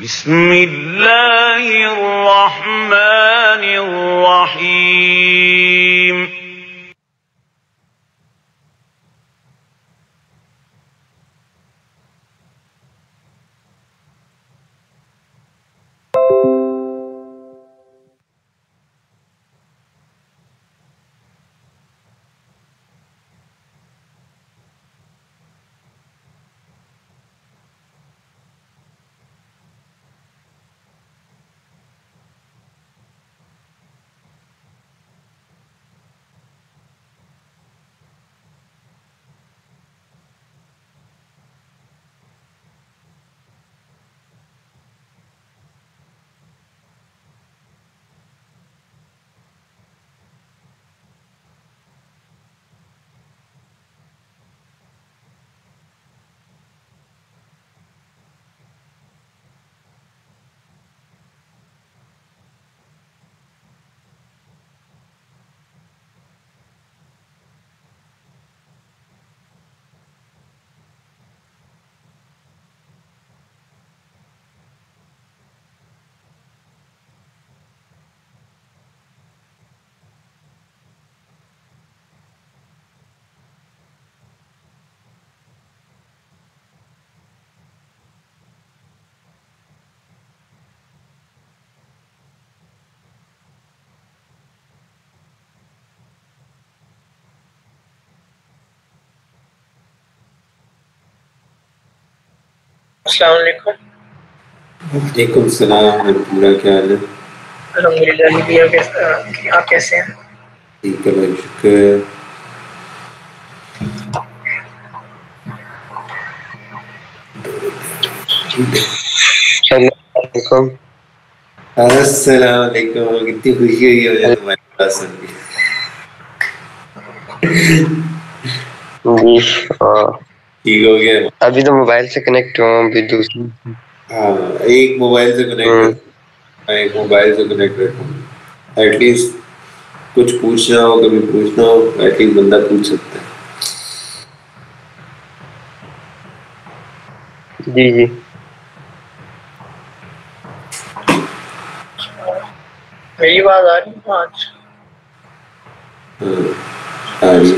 बिस्मिल्लाहिर्रहमानिर्रहीम। अस्सलाम वालेकुम। वालेकुम सलाम। पूरा क्या हाल है? अल्हम्दुलिल्लाह। आप कैसे हैं? ठीक है भाई, शुक्र। अस्सलाम वालेकुम। कितनी खुशी हुई मुझे तुम्हारी बात सुन के। जी ठीक हो गया? अभी तो मोबाइल से कनेक्ट हुआ हूँ, अभी दूसरी। हाँ, एक मोबाइल से कनेक्ट एक मोबाइल से कनेक्ट रखो। एटलीस्ट कुछ पूछना हो, कभी पूछना हो, एटलीस्ट बंदा पूछ सकता है। जी जी। मेरी आवाज आ रही है आज? हाँ, आ रही है।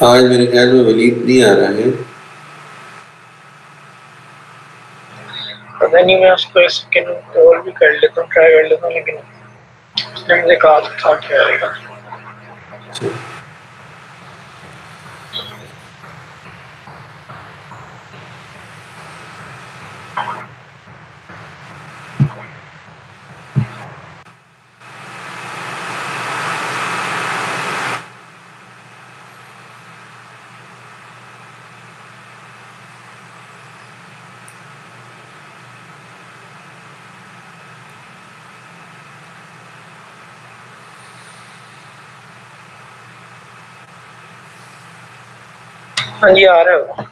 आज मेरे ख्याल में वलीद नहीं आ रहा है। पता नहीं, मैं उसको एक सेकंड कॉल भी कर लेता हूँ, ट्राई कर लेता हूँ, लेकिन उसने मुझे कहा था कि आएगा। हाँ जी, आ रहा है वो।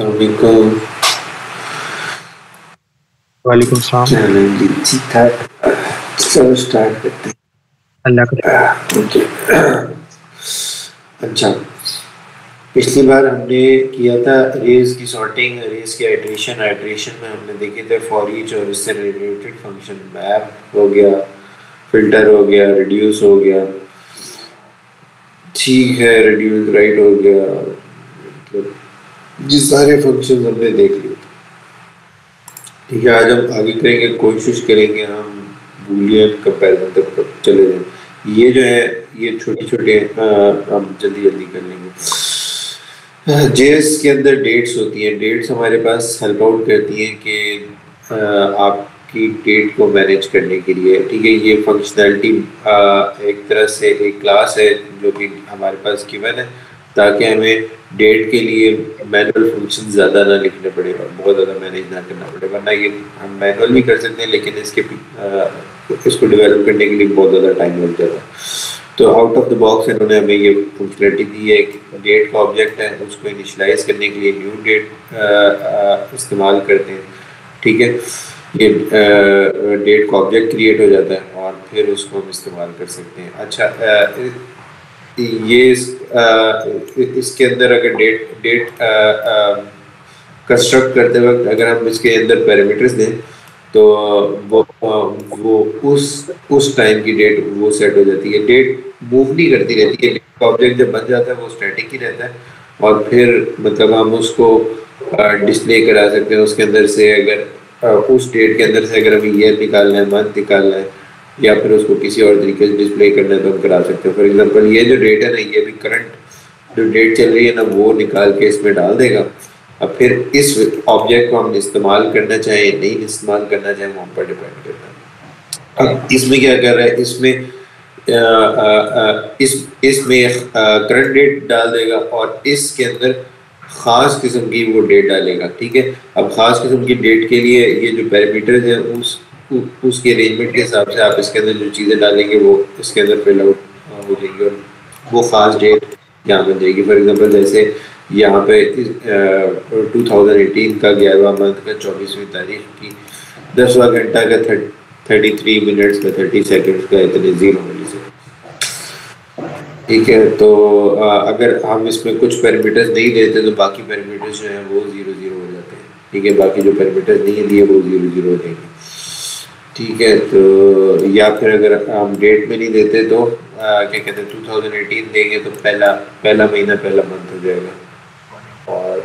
अस्सलामुअलैकुम। वालेकुम सलाम। चलें जी, ठीक ठाक। चलो स्टार्ट करते हैं। अल्लाह का ओके। अच्छा, पिछली बार हमने किया था अरेज की सॉर्टिंग, अरेज की आइट्रेशन में हमने देखे थे फॉर ईच और इससे रिलेटेड फंक्शन। मैप हो गया, फिल्टर हो गया, रिड्यूस हो गया, ठीक है, रिड्यूस राइट हो गया, मतलब ये सारे फंक्शन हमने देख लिए। ठीक है, आज हम आगे करेंगे, कोशिश करेंगे हम बूलियन कंपैरिजन तक चले जाएं। ये जो है ये छोटे छोटे हम जल्दी जल्दी कर लेंगे। जेएस के अंदर डेट्स होती हैं। डेट्स हमारे पास हेल्प आउट करती हैं कि आपकी डेट को मैनेज करने के लिए। ठीक है, ये फंक्शनैलिटी एक तरह से एक क्लास है जो कि हमारे पास गिवन है, ताकि हमें डेट के लिए मैनुअल फंक्शन ज़्यादा ना लिखने पड़े और बहुत ज़्यादा मैनेज ना करना पड़े, वरना ये हम मैनुअल भी कर सकते हैं लेकिन इसको डेवलप करने के लिए बहुत ज़्यादा टाइम लग जाता है। तो आउट ऑफ द बॉक्स इन्होंने हमें ये फंक्शनलिटी दी है कि डेट का ऑब्जेक्ट है, उसको इनिशियलाइज करने के लिए न्यू डेट इस्तेमाल करते हैं। ठीक है, ये डेट का ऑब्जेक्ट क्रिएट हो जाता है और फिर उसको हम इस्तेमाल कर सकते हैं। अच्छा, ये इसके अंदर अगर डेट कंस्ट्रक्ट करते वक्त अगर हम इसके अंदर पैरामीटर्स दें तो वो उस टाइम की डेट वो सेट हो जाती है। डेट मूव नहीं करती रहती है, डेट का ऑब्जेक्ट जब बन जाता है वो स्टैटिक ही रहता है और फिर मतलब हम उसको डिस्प्ले करा सकते हैं उसके अंदर से। अगर उस डेट के अंदर से अगर हमें ईयर निकालना है, मंथ निकालना है या फिर उसको किसी और तरीके से डिस्प्ले करना है तो हम करा सकते हैं। फॉर एग्जांपल ये जो डेट है ना, ये भी करंट जो डेट चल रही है ना वो निकाल के इसमें डाल देगा। अब फिर इस ऑब्जेक्ट को हम इस्तेमाल करना चाहें नहीं इस्तेमाल करना चाहें वो हम पर डिपेंड करता है। अब इसमें क्या कर रहा है, इसमें करंट डेट डाल देगा और इसके अंदर ख़ास किस्म की वो डेट डालेगा। ठीक है, अब ख़ास किस्म की डेट के लिए ये जो पैरामीटर्स हैं उसके अरेंजमेंट के हिसाब से आप इसके अंदर जो चीज़ें डालेंगे वो इसके अंदर फिल आउट हो जाएगी और वो ख़ास डेट यहाँ बन जाएगी। फॉर एग्जांपल जैसे यहाँ पे 2018 का 11वां मंथ का 24वीं तारीख की 10वां घंटा का 33 मिनट्स का 30 सेकंड्स का इतने 0 मिलीसेकंड। ठीक है, तो अगर हम इसमें कुछ पैरामीटर्स नहीं देते तो बाकी पैरामीटर्स जो हैं वो 0 0 हो जाते हैं। ठीक है, बाकी जो पैरामीटर्स नहीं दिए वो 0 0 हो जाएंगे। ठीक है, तो या फिर अगर हम डेट में नहीं देते तो क्या कहते हैं 2018 देंगे तो पहला महीना पहला मंथ हो जाएगा और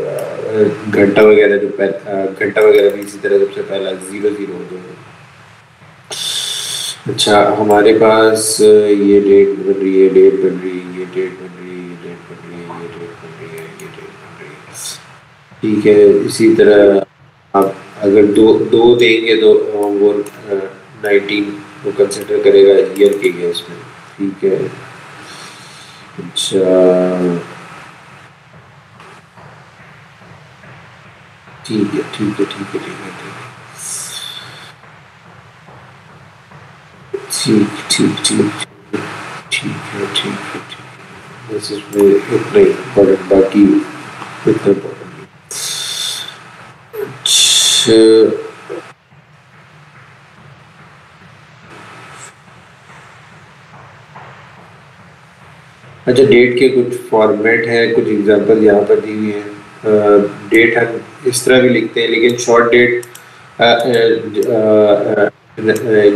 घंटा वगैरह घंटा वगैरह भी इसी तरह सबसे पहला 0 0 हो जाएगा। अच्छा, हमारे पास ये डेट बन रही है, डेट बन रही है, ये डेट बन रही है, ये डेट बन रही है, ये डेट बन रही है, ये डेट बन रही है। ठीक है, इसी तरह आप अगर दो देंगे तो वो 19 को कंसिडर करेगा ईयर के केस में। ठीक है, अच्छा ठीक है ठीक है ठीक है ठीक है ठीक ठीक ठीक है ठीक है ठीक। बस इसमें इतना इम्पोर्टेंट, बाकी इतना इम्पोर्टेंट नहीं। अच्छा, अच्छा डेट के कुछ फॉर्मेट है, कुछ एग्जांपल यहाँ पर दी हुई हैं। डेट हम इस तरह भी लिखते हैं लेकिन शॉर्ट डेट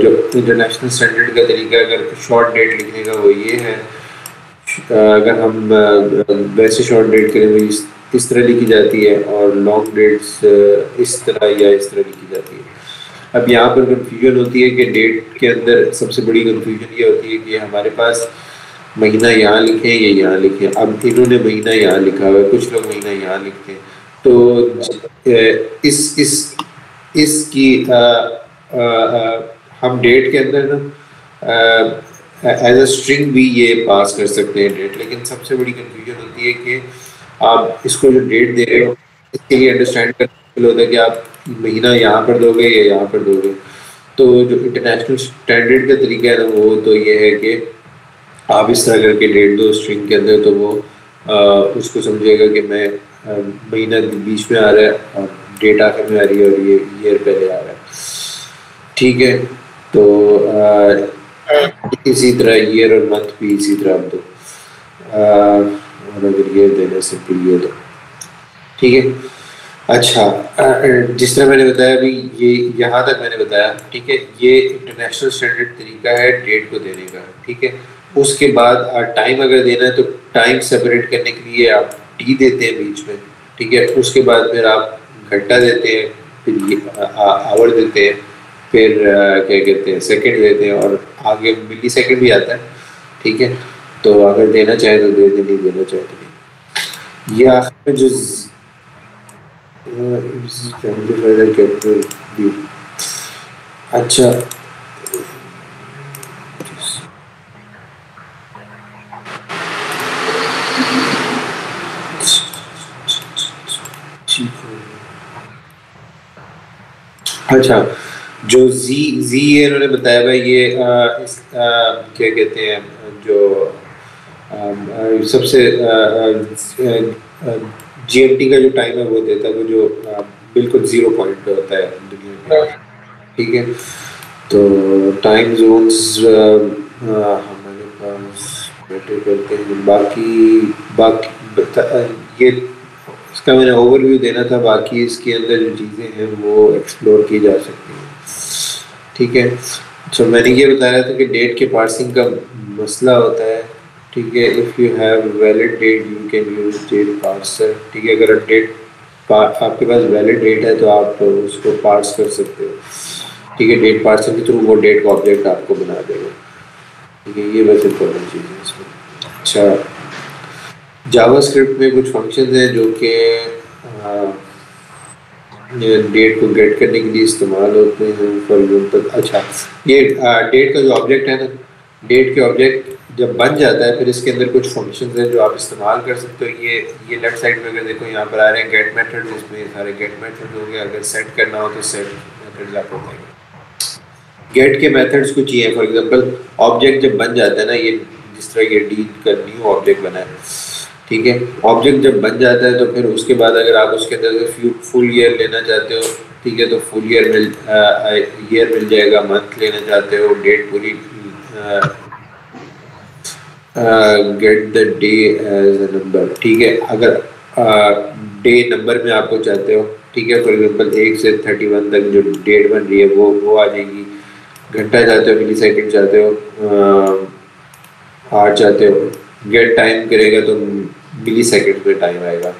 जो इंटरनेशनल स्टैंडर्ड का तरीका अगर शॉर्ट डेट लिखने का वो ये है। अगर हम वैसे शॉर्ट डेट के लिए इस तरह लिखी जाती है और लॉन्ग डेट्स इस तरह या इस तरह लिखी जाती है। अब यहाँ पर कंफ्यूजन होती है कि डेट के अंदर सबसे बड़ी कंफ्यूजन ये होती है कि हमारे पास महीना यहाँ लिखे या यहाँ लिखे। अब इन्होंने महीना यहाँ लिखा हुआ है, कुछ लोग महीना यहाँ लिखते हैं, तो इसकी हम डेट के अंदर ना एज अ स्ट्रिंग भी ये पास कर सकते हैं डेट। लेकिन सबसे बड़ी कंफ्यूजन होती है कि आप इसको जो डेट दे रहे हो इसके लिए अंडरस्टैंड करना मुश्किल होता है कि आप महीना यहाँ पर दोगे या यहाँ पर दोगे। तो जो इंटरनेशनल स्टैंडर्ड का तरीका है ना वो तो ये है कि आप इस तरह करके डेट दो स्ट्रिंग के अंदर, तो वो उसको समझेगा कि मैं महीना बीच में आ रहा है और डेट आखिर में आ रही है और ये ईयर पहले आ रहा है, ठीक है। तो इसी तरह ईयर और मंथ भी इसी तरह आप दो, और अगर ईयर देना सिंपल ये दो, ठीक है। अच्छा, जिस तरह मैंने बताया अभी, ये यहाँ तक मैंने बताया, ठीक है। ये इंटरनेशनल स्टैंडर्ड तरीका है डेट को देने का, ठीक है। उसके बाद टाइम अगर देना है तो टाइम सेपरेट करने के लिए आप टी देते हैं बीच में, ठीक है। उसके बाद फिर आप घंटा देते हैं, फिर आवर देते हैं, फिर क्या कहते हैं सेकंड देते हैं, और आगे मिली सेकंड भी आता है, ठीक है। तो अगर देना चाहे तो दे दे, नहीं देना चाहे तो नहीं। ये आखिर में जो अच्छा, अच्छा, जो जी ये इन्होंने बताया भाई, ये क्या कहते हैं, जो सबसे जीएमटी का जो टाइम है वो देता है, वो जो बिल्कुल 0 पॉइंट पे होता है दुनिया में, ठीक है। तो टाइम जोन्स हमारे पास बैठे करते हैं, बाकी ये इसका मैंने ओवरव्यू देना था, बाकी इसके अंदर जो चीज़ें हैं वो एक्सप्लोर की जा सकती हैं, ठीक है। तो मैंने ये बताया था कि डेट के पार्सिंग का मसला होता है, ठीक है। If you have valid date you can use date parser, ठीक है। अगर डेट आपके पास वैलिड डेट है तो आप उसको पार्स कर सकते हो, ठीक है। डेट पार्सर के थ्रू वो डेट का ऑब्जेक्ट आपको बना देगा, ठीक है। ये बस इम्पोर्टेंट चीज़ है इसमें। अच्छा, जावास्क्रिप्ट में कुछ फंक्शंस हैं जो कि डेट को गेट करने के लिए इस्तेमाल होते हैं, फॉर एग्जाम्पल। अच्छा, ये डेट का जो ऑब्जेक्ट है ना, डेट के ऑब्जेक्ट जब बन जाता है फिर इसके अंदर कुछ फंक्शंस हैं जो आप इस्तेमाल कर सकते हो। ये लेफ्ट साइड में अगर देखो, यहाँ पर आ रहे हैं गेट मेथड, इसमें सारे गेट मेथड हो गए। अगर सेट करना हो तो सेट मेथड आपको बताएंगे। गेट के मेथड्स कुछ ही हैं, फॉर एग्जांपल ऑब्जेक्ट जब बन जाता है ना, ये जिस तरह ये डी का न्यू ऑब्जेक्ट बना है, ठीक है। ऑब्जेक्ट जब बन जाता है तो फिर उसके बाद अगर आप उसके अंदर से फुल ईयर लेना चाहते हो, ठीक है, तो फुल ईयर मिल जाएगा। मंथ लेना चाहते हो, डेट पूरी, get the day as a number, ठीक है। अगर डे नंबर में आपको चाहते हो, ठीक है, फॉर एग्जांपल 1 से 31 तक जो डेट बन रही है वो आ जाएगी। घंटा चाहते हो, मिली सेकेंड चाहते हो, आवर चाहते हो, गेट टाइम करेगा तो मिली सेकेंड में टाइम आएगा।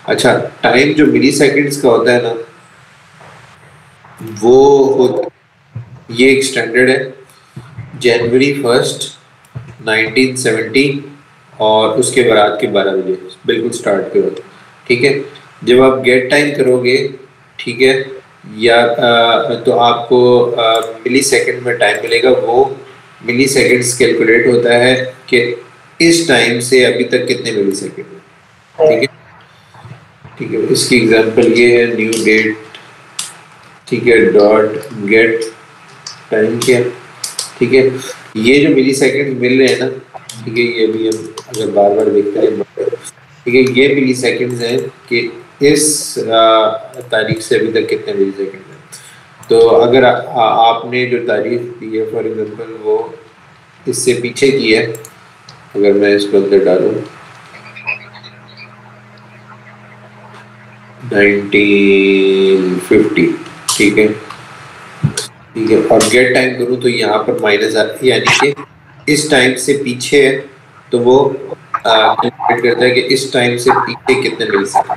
अच्छा, टाइम जो मिली सेकेंड्स का होता है ना, वो ये एक स्टैंडर्ड है, जनवरी 1 1970 और उसके बारात के 12 बजे बिल्कुल स्टार्ट करो, ठीक है। जब आप गेट टाइम करोगे, ठीक है, या तो आपको मिली सेकेंड में टाइम मिलेगा। वो मिली सेकेंड्स कैलकुलेट होता है कि इस टाइम से अभी तक कितने मिली सेकेंड है, ठीक है, ठीक है। इसकी एग्जांपल ये है, न्यू डेट, ठीक है, डॉट गेट टाइम क्या, ठीक है। ये जो मिली सेकेंड मिल रहे हैं ना, ठीक है, ये भी हम अगर बार बार देखते हैं, ठीक है, ये मिली सेकेंड्स हैं कि इस तारीख से अभी तक कितने मिली सेकेंड है। तो अगर आपने जो तारीख दी है, फॉर एग्जांपल वो इससे पीछे की है, अगर मैं इसको अंदर डालूं 1950, ठीक है, ठीक है, और गेट टाइम करूं तो यहाँ पर माइनस यानी कि इस टाइम से पीछे है, तो वो कैलकुलेट करता है कि इस टाइम से पीछे कितने मिल सकते,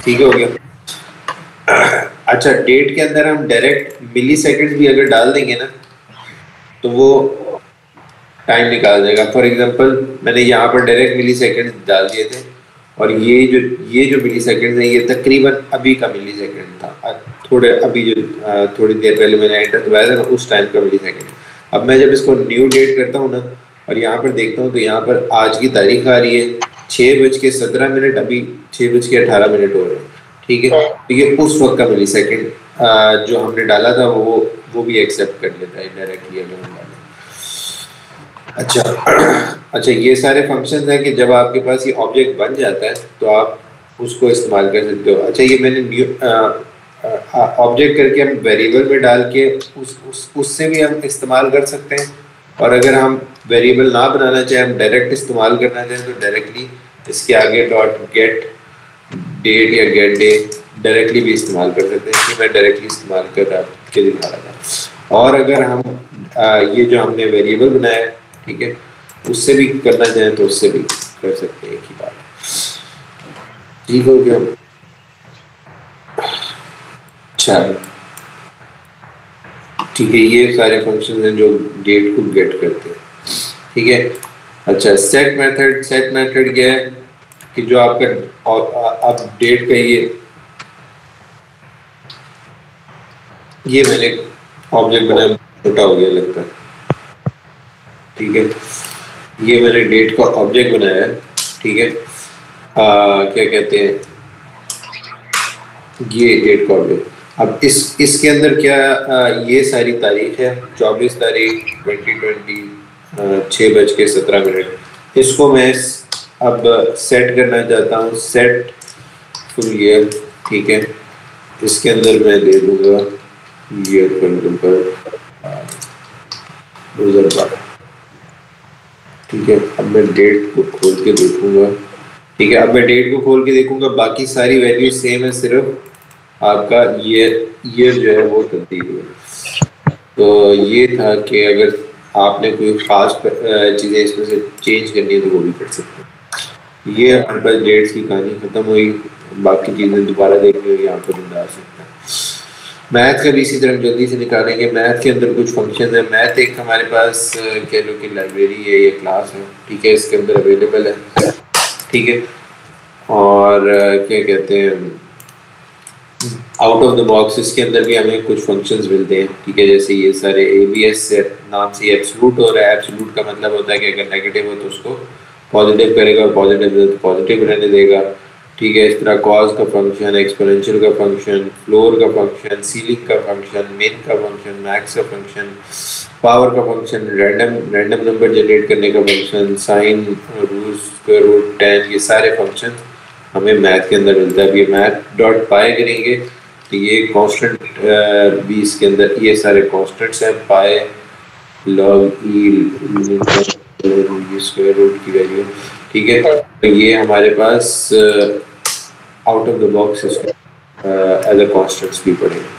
ठीक हो गया। अच्छा, डेट के अंदर हम डायरेक्ट मिली सेकेंड भी अगर डाल देंगे ना तो वो टाइम निकाल देगा। फॉर एग्जांपल मैंने यहाँ पर डायरेक्ट मिली सेकेंड डाल दिए थे, और ये जो मिली सेकेंड है ये तकरीबन अभी का मिली सेकेंड था, थोड़ी देर पहले मैंने एंटर दबाया था ना, उस टाइम का मिली सेकेंड। अब मैं जब इसको न्यू डेट करता हूँ ना और यहाँ पर देखता हूँ तो यहाँ पर आज की तारीख आ रही है 6:17, अभी 6:18 हो रहे हैं, ठीक है। तो ये उस वक्त का मिली सेकेंड जो हमने डाला था वो भी एक्सेप्ट कर लेता है डायरेक्टली अगर हम डालें। अच्छा अच्छा, ये सारे फंक्शंस हैं कि जब आपके पास ये ऑब्जेक्ट बन जाता है तो आप उसको इस्तेमाल कर सकते हो। अच्छा, ये मैंने न्यू ऑब्जेक्ट करके हम वेरिएबल में डाल के उससे भी हम इस्तेमाल कर सकते हैं, और अगर हम वेरिएबल ना बनाना चाहें, हम डायरेक्ट इस्तेमाल करना चाहें तो डायरेक्टली इसके आगे डॉट गेट डेट या गेट डे डायरेक्टली भी इस्तेमाल कर सकते हैं। कि मैं डायरेक्टली इस्तेमाल कर रहा के दिखा रहा था। और अगर हम ये जो हमने वेरिएबल बनाया है, ठीक है, उससे भी करना चाहें तो उससे भी कर सकते हैं। एक ही बात, ठीक हो गया। अच्छा ठीक है, ये सारे फंक्शन हैं जो डेट को गेट करते हैं, ठीक है। अच्छा, सेट मेथड क्या है कि जो आपका अब डेट का ये मैंने ऑब्जेक्ट बनाया, छोटा हो गया लगता है, ठीक है। ये मैंने डेट का ऑब्जेक्ट बनाया है, ठीक है। क्या कहते हैं, ये डेट का ऑब्जेक्ट। अब इसके अंदर क्या ये सारी तारीख है, 24 तारीख 2020 6:17। इसको मैं अब सेट करना चाहता हूँ, सेट फुल ईयर, ठीक है। इसके अंदर मैं दे दूंगा ईयर कर दूंगा 2012, ठीक है। अब मैं डेट को खोल के देखूंगा, ठीक है। अब मैं डेट को खोल के देखूंगा, बाकी सारी वैल्यू सेम है, सिर्फ आपका ईयर जो है वो तब्दील हुआ। तो ये था कि अगर आपने कोई खास चीज़ें इसमें से चेंज करनी है तो वो भी कर सकते हैं। ये हमारे पास डेट्स की कहानी ख़त्म हुई, बाकी चीज़ें दोबारा देखनी होगी, यहाँ पर बंदा आ सकता है। मैथ का भी इसी तरह जल्दी से निकालेंगे। मैथ के अंदर कुछ फंक्शन है। मैथ एक हमारे पास कह लो कि लाइब्रेरी है, ये क्लास है, ठीक है, इसके अंदर अवेलेबल है, ठीक है। और क्या कहते हैं, आउट ऑफ द बॉक्स इसके अंदर भी हमें कुछ फंक्शंस मिलते हैं, ठीक है। जैसे ये सारे ABS नाम से एब्सोल्यूट हो रहा है। एब्सोल्यूट का मतलब होता है कि अगर नेगेटिव हो तो उसको पॉजिटिव करेगा, पॉजिटिव हो तो पॉजिटिव रहने देगा, ठीक है। इस तरह कॉस का फंक्शन, एक्सपोनेंशियल का फंक्शन, फ्लोर का फंक्शन, सीलिंग का फंक्शन, मिन का फंक्शन, मैक्स का फंक्शन, पावर का फंक्शन, रैंडम नंबर जनरेट करने का function, sine, root, square root, tan, ये सारे फंक्शन हमें मैथ के अंदर मिलता है। अब ये मैथ डॉट पाई करेंगे तो ये कांस्टेंट भी इसके अंदर, ये सारे कांस्टेंट्स हैं, pi, log, e, square root की वैल्यू, ठीक है। तो ये हमारे पास out of the box as a constants भी पड़ेगा,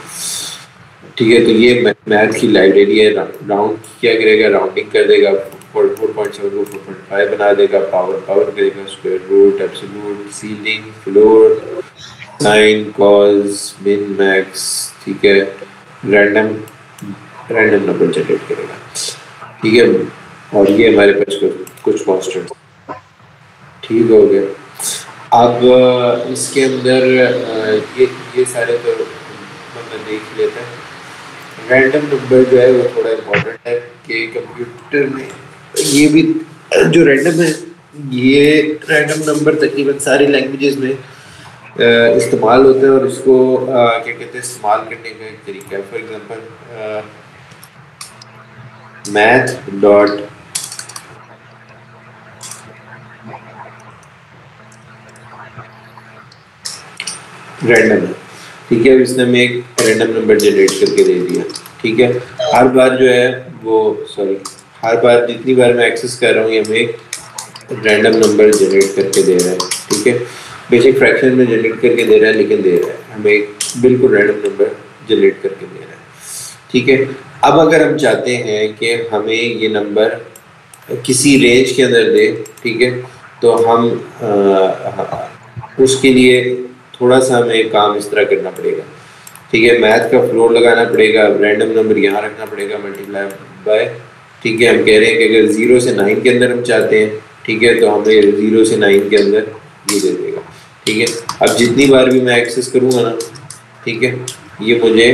ठीक है। तो ये मैथ की लाइब्रेरी है। राउंड क्या करेगा, राउंडिंग कर देगा, 4.7 को 4.5 बना देगा, पावर करेगा, square root, absolute, ceiling, floor, sine, cos, min, max, ठीक है। रैंडम नंबर जनरेट करेगा, ठीक है। और ये हमारे पास कुछ कांस्टेंट, ठीक हो गया। अब इसके अंदर ये सारे तो मतलब देख लेते हैं। रैंडम नंबर जो है वो थोड़ा इम्पोर्टेंट है कि कंप्यूटर में ये भी जो रैंडम है, ये रैंडम नंबर तकरीबन सारी लैंग्वेजेस में इस्तेमाल होता है, और इसको क्या कहते हैं, इस्तेमाल करने का एक तरीका है। For example math dot random, ठीक है। इसने हमें एक रैंडम नंबर जनरेट करके दे दिया, ठीक है। हर बार जो है वो हर बार जितनी बार मैं एक्सेस कर रहा हूँ ये हमें एक रैंडम नंबर जनरेट करके दे रहा है, ठीक है। बेसिक फ्रैक्शन में जनरेट करके दे रहा है, लेकिन दे रहा है हमें एक बिल्कुल रैंडम नंबर जनरेट करके दे रहा है, ठीक है। अब अगर हम चाहते हैं कि हमें ये नंबर किसी रेंज के अंदर दे, ठीक है, तो हम उसके लिए थोड़ा सा हमें काम इस तरह करना पड़ेगा, ठीक है। मैथ का फ्लोर लगाना पड़ेगा, रैंडम नंबर यहाँ रखना पड़ेगा, मल्टीप्लाई बाय, ठीक है। हम कह रहे हैं कि अगर 0 से 9 के अंदर हम चाहते हैं, ठीक है, तो हमें 0 से 9 के अंदर ये दे देगा, ठीक है। अब जितनी बार भी मैं एक्सेस करूँगा ना, ठीक है, ये मुझे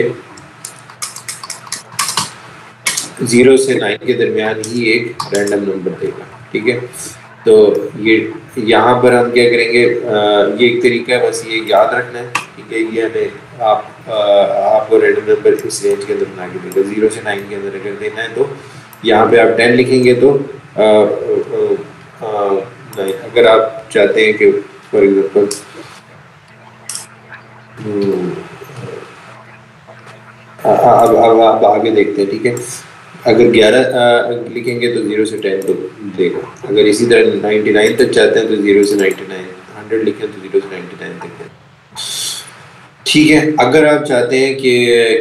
0 से 9 के दरमियान ही एक रैंडम नंबर देगा, ठीक है। तो ये यहाँ पर हम क्या करेंगे, ये एक तरीका है, बस ये याद रखना है, ठीक है। ये हमें आपको रैंडम नंबर इस रेंज के अंदर बना के देगा। 0 से 9 के अंदर अगर देना है तो यहाँ पे आप 10 लिखेंगे तो नहीं, अगर आप चाहते हैं कि फॉर एग्जाम्पल अब आगे देखते हैं, ठीक है। अगर 11 लिखेंगे तो 0 से 10 तो देगा। अगर इसी तरह 99 तक चाहते हैं तो 0 से 99, 100 लिखें तो 0 से 99 तक है, ठीक है। अगर आप चाहते हैं कि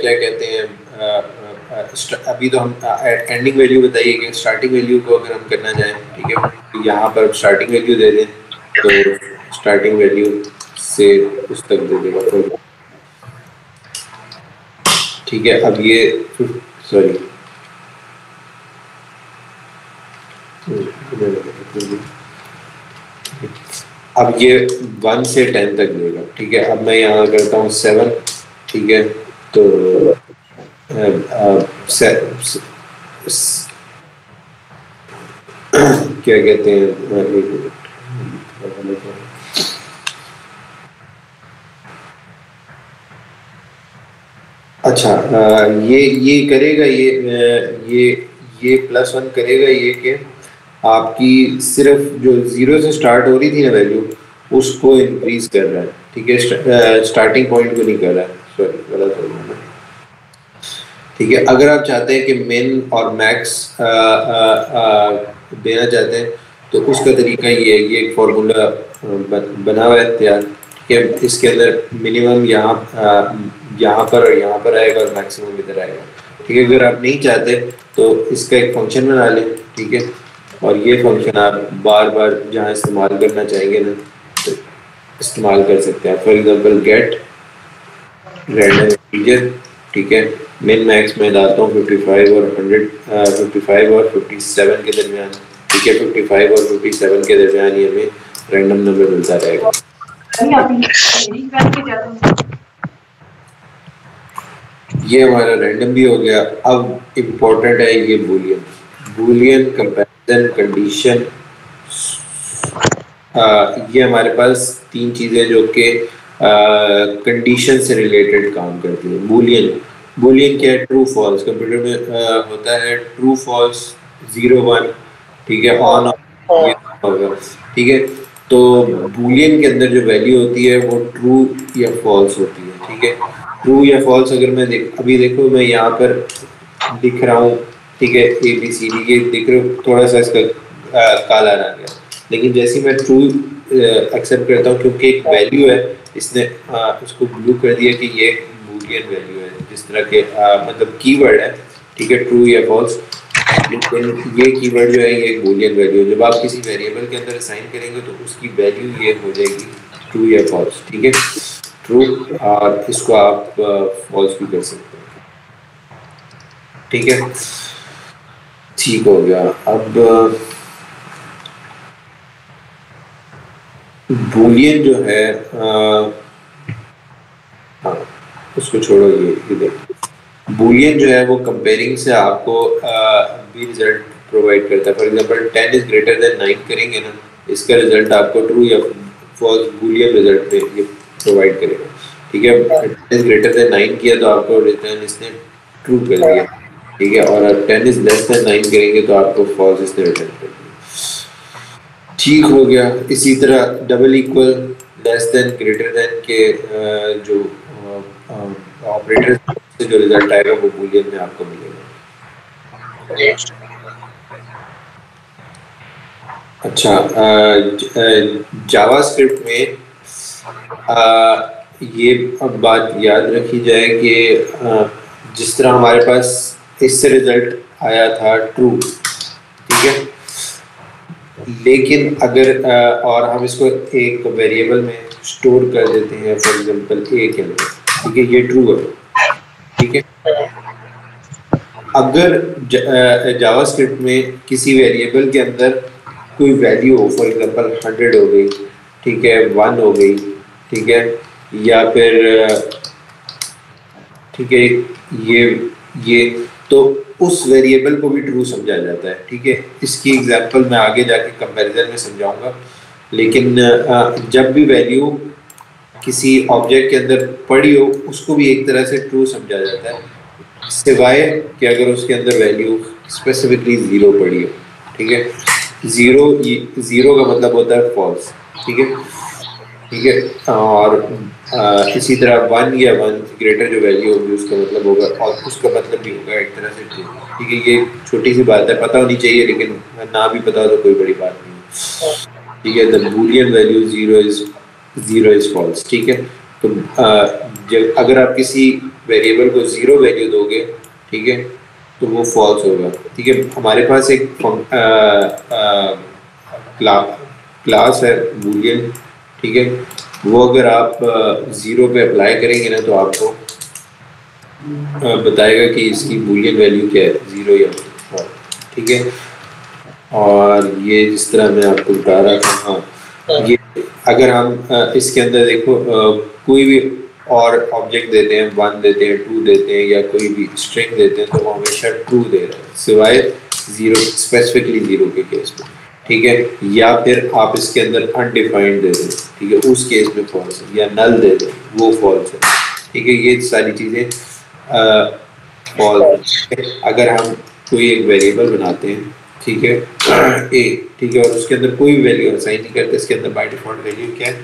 क्या कहते हैं, अभी तो हम एंडिंग वैल्यू बताइए कि स्टार्टिंग वैल्यू को अगर हम करना चाहें, ठीक है, तो यहाँ पर स्टार्टिंग वैल्यू दे दें तो स्टार्टिंग वैल्यू से उस तक दे देगा, ठीक है। अब ये सॉरी अब ये 1 से 10 तक देगा, ठीक है। अब मैं यहाँ करता हूँ 7, ठीक है, तो क्या कहते हैं, अच्छा ये करेगा, ये +1 करेगा ये कि आपकी सिर्फ जो 0 से स्टार्ट हो रही थी ना वैल्यू, उसको इंक्रीज कर रहा है, ठीक है, स्टार्टिंग पॉइंट को नहीं कर रहा है, सॉरी गलत हो गया, ठीक है। अगर आप चाहते हैं कि मिन और मैक्स देना चाहते हैं तो उसका तरीका ये एक फार्मूला बना हुआ है तैयार, कि इसके अंदर मिनिमम यहाँ पर और यहाँ पर आएगा और मैक्सिमम इधर आएगा, ठीक है। अगर आप नहीं चाहते तो इसका एक फंक्शन बना लें, ठीक है, और ये फंक्शन आप बार बार जहाँ इस्तेमाल करना चाहेंगे ना तो इस्तेमाल कर सकते हैं। For example gate random integer, ठीक है, मिन मैक्स में डालता हूँ 55 और 55 और 57 के दरमियान, ठीक है, 55 और 57 के दरमियान ये हमें रैंडम नंबर मिलता रहेगा। ये हमारा रैंडम भी हो गया। अब इम्पोर्टेंट है ये बूलियन कंपैरिजन कंडीशन। ये हमारे पास 3 चीज़ें जो कि कंडीशन से रिलेटेड काम करती हैं। बूलियन क्या है? True false. कंप्यूटर में होता है ट्रू फॉल्स 0 1, ठीक है, ऑन होगा, ठीक है। तो बूलियन के अंदर जो वैल्यू होती है वो ट्रू या फॉल्स होती है, ठीक है। ट्रू या फॉल्स अगर मैं अभी देखो मैं यहाँ पर लिख रहा हूँ, ठीक है, ABCD ये देख रहे हो, थोड़ा सा इसका काला रंग है, लेकिन जैसे मैं ट्रू एक्सेप्ट करता हूँ क्योंकि एक वैल्यू है, इसने उसको ब्लू कर दिया कि ये बूलियन वैल्यू है, जिस तरह के मतलब कीवर्ड है, ठीक है, ट्रू या फॉल्स। लेकिन ये कीवर्ड जो है ये एक बूलियन वैल्यू है। जब आप किसी वेरिएबल के अंदर असाइन करेंगे तो उसकी वैल्यू ये हो जाएगी ट्रू या फॉल्स, ठीक है, ट्रू, और इसको आप फॉल्स भी कर सकते हैं, ठीक है। ठीक हो गया। अब बूलियन जो है हाँ उसको छोड़ो, ये देखो बूलियन जो है वो कंपेयरिंग से आपको भी रिजल्ट प्रोवाइड करता है। For example 10 is greater than 9 करेंगे ना, इसका रिजल्ट आपको ट्रू या फॉल्स बूलियन रिजल्ट पे ये प्रोवाइड करेगा, ठीक है। 10 इज ग्रेटर देन 9 किया तो आपको रिटर्न इसने ट्रू कर दिया, ठीक है, और अब 10 इज लेस देन 9 करेंगे तो आपको फॉल्स इसने रिटर्न कर दिया। ठीक हो गया। इसी तरह double equal, less than, greater than के जो ऑपरेटर से जो रिजल्ट आएगा वो बूलियन में आपको मिलेगा। अच्छा, जावास्क्रिप्ट में ये अब बात याद रखी जाए कि जिस तरह हमारे पास इससे रिजल्ट आया था ट्रू, ठीक है, लेकिन अगर और हम इसको एक वेरिएबल में स्टोर कर देते हैं, फॉर एग्जांपल a के अंदर, ठीक है, ये ट्रू है, ठीक है। अगर जावास्क्रिप्ट में किसी वेरिएबल के अंदर कोई वैल्यू हो, फॉर एग्जांपल 100 हो गई, ठीक है, 1 हो गई, ठीक है, या फिर ठीक है ये तो उस वेरिएबल को भी ट्रू समझा जाता है, ठीक है। इसकी एग्जांपल मैं आगे जाके कंपैरिजन में समझाऊंगा, लेकिन जब भी वैल्यू किसी ऑब्जेक्ट के अंदर पड़ी हो उसको भी एक तरह से ट्रू समझा जाता है, सिवाय कि अगर उसके अंदर वैल्यू स्पेसिफिकली 0 पड़ी हो, ठीक है। 0 का मतलब होता है फॉल्स, ठीक है, ठीक है। और इसी तरह 1 या 1 ग्रेटर जो वैल्यू होगी उसका मतलब होगा, और उसका मतलब भी होगा एक तरह से ट्रू, ठीक है। ये छोटी सी बात है, पता होनी चाहिए, लेकिन ना भी पता हो तो कोई बड़ी बात नहीं है, ठीक है। The Boolean value 0 is false, ठीक है। तो जब अगर आप किसी वेरिएबल को 0 वैल्यू दोगे, ठीक है, तो वो फॉल्स होगा, ठीक है। हमारे पास एक क्लास है बूलियन, ठीक है। वो अगर आप 0 पे अप्लाई करेंगे ना तो आपको बताएगा कि इसकी बूलियन वैल्यू क्या है, 0 या 1, ठीक है। और ये जिस तरह मैं आपको बता रहा था, हाँ, ये अगर हम इसके अंदर देखो कोई भी और ऑब्जेक्ट देते हैं, 1 देते हैं, 2 देते हैं, या कोई भी स्ट्रिंग देते हैं, तो वो हमेशा ट्रू दे रहा है, सिवाय 0, स्पेसिफिकली 0 के केस में, ठीक है। या फिर आप इसके अंदर अनडिफाइंड दे दें, ठीक है, उस केस में फॉल्स है, या नल दे दें, वो फॉल्स है, ठीक है। ये सारी चीज़ें फॉल्स है। अगर हम कोई एक वेरिएबल बनाते हैं, ठीक है, ए, ठीक है, और उसके अंदर कोई वैल्यू असाइन नहीं करते, इसके अंदर बाय डिफॉल्ट वैल्यू क्या है,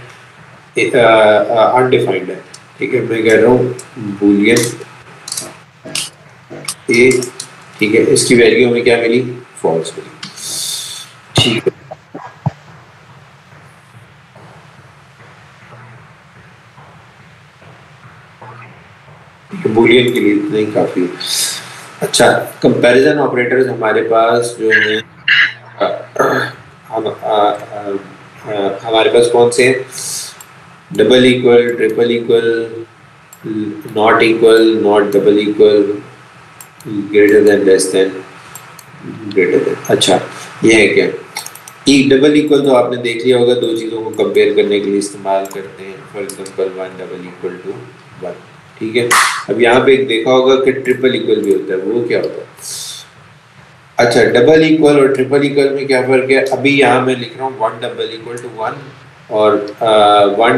अनडिफाइंड है, ठीक है। मैं कह रहा हूँ बूलियन ए, ठीक है, इसकी वैल्यू हमें क्या मिली, फॉल्स मिली, ठीक है। बूलियन के लिए इतना ही काफी। अच्छा, कंपैरिजन ऑपरेटर्स हमारे पास जो है हमारे पास कौन से हैं, double equal, triple equal, not equal, not double equal, greater than, less than, greater than. अच्छा, ये है क्या, ई डबल इक्वल तो आपने देख लिया होगा, दो चीज़ों को कंपेयर करने के लिए इस्तेमाल करते हैं, for example 1 double equal to 1, ठीक है। अब यहाँ पे एक देखा होगा कि ट्रिपल इक्वल भी होता है, वो क्या होता है। अच्छा, डबल इक्वल और ट्रिपल इक्वल में क्या फर्क है, अभी यहाँ मैं लिख रहा हूँ 1 डबल इक्वल टू 1 और 1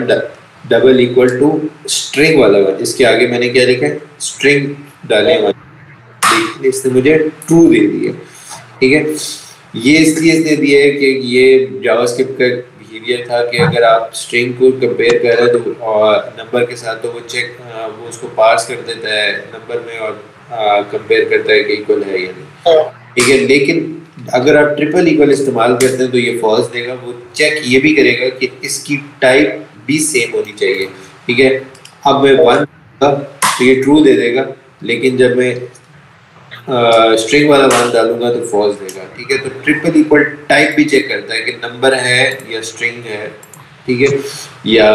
डबल इक्वल टू स्ट्रिंग वाला 1, इसके आगे मैंने क्या लिखा है, स्ट्रिंग डाले 1, इसने मुझे ट्रू दे दिया, ठीक है। ये इसलिए इसने दिया है कि ये जावास्क्रिप्ट का बिहेवियर था कि अगर आप स्ट्रिंग को कंपेयर कर रहे हो तो नंबर के साथ, तो वो उसको पार्स कर देता है नंबर में और कंपेयर करता है कि इक्वल है या नहीं, ठीक है। लेकिन अगर आप ट्रिपल इक्वल इस्तेमाल करते हैं तो ये फॉल्स देगा, वो चेक ये भी करेगा कि इसकी टाइप भी सेम होनी चाहिए, ठीक है। अब मैं 1 तो ये ट्रू दे देगा, लेकिन जब मैं स्ट्रिंग वाला 1 डालूंगा तो फॉल्स देगा, ठीक है। तो ट्रिपल इक्वल टाइप भी चेक करता है कि नंबर है या स्ट्रिंग है, ठीक है, या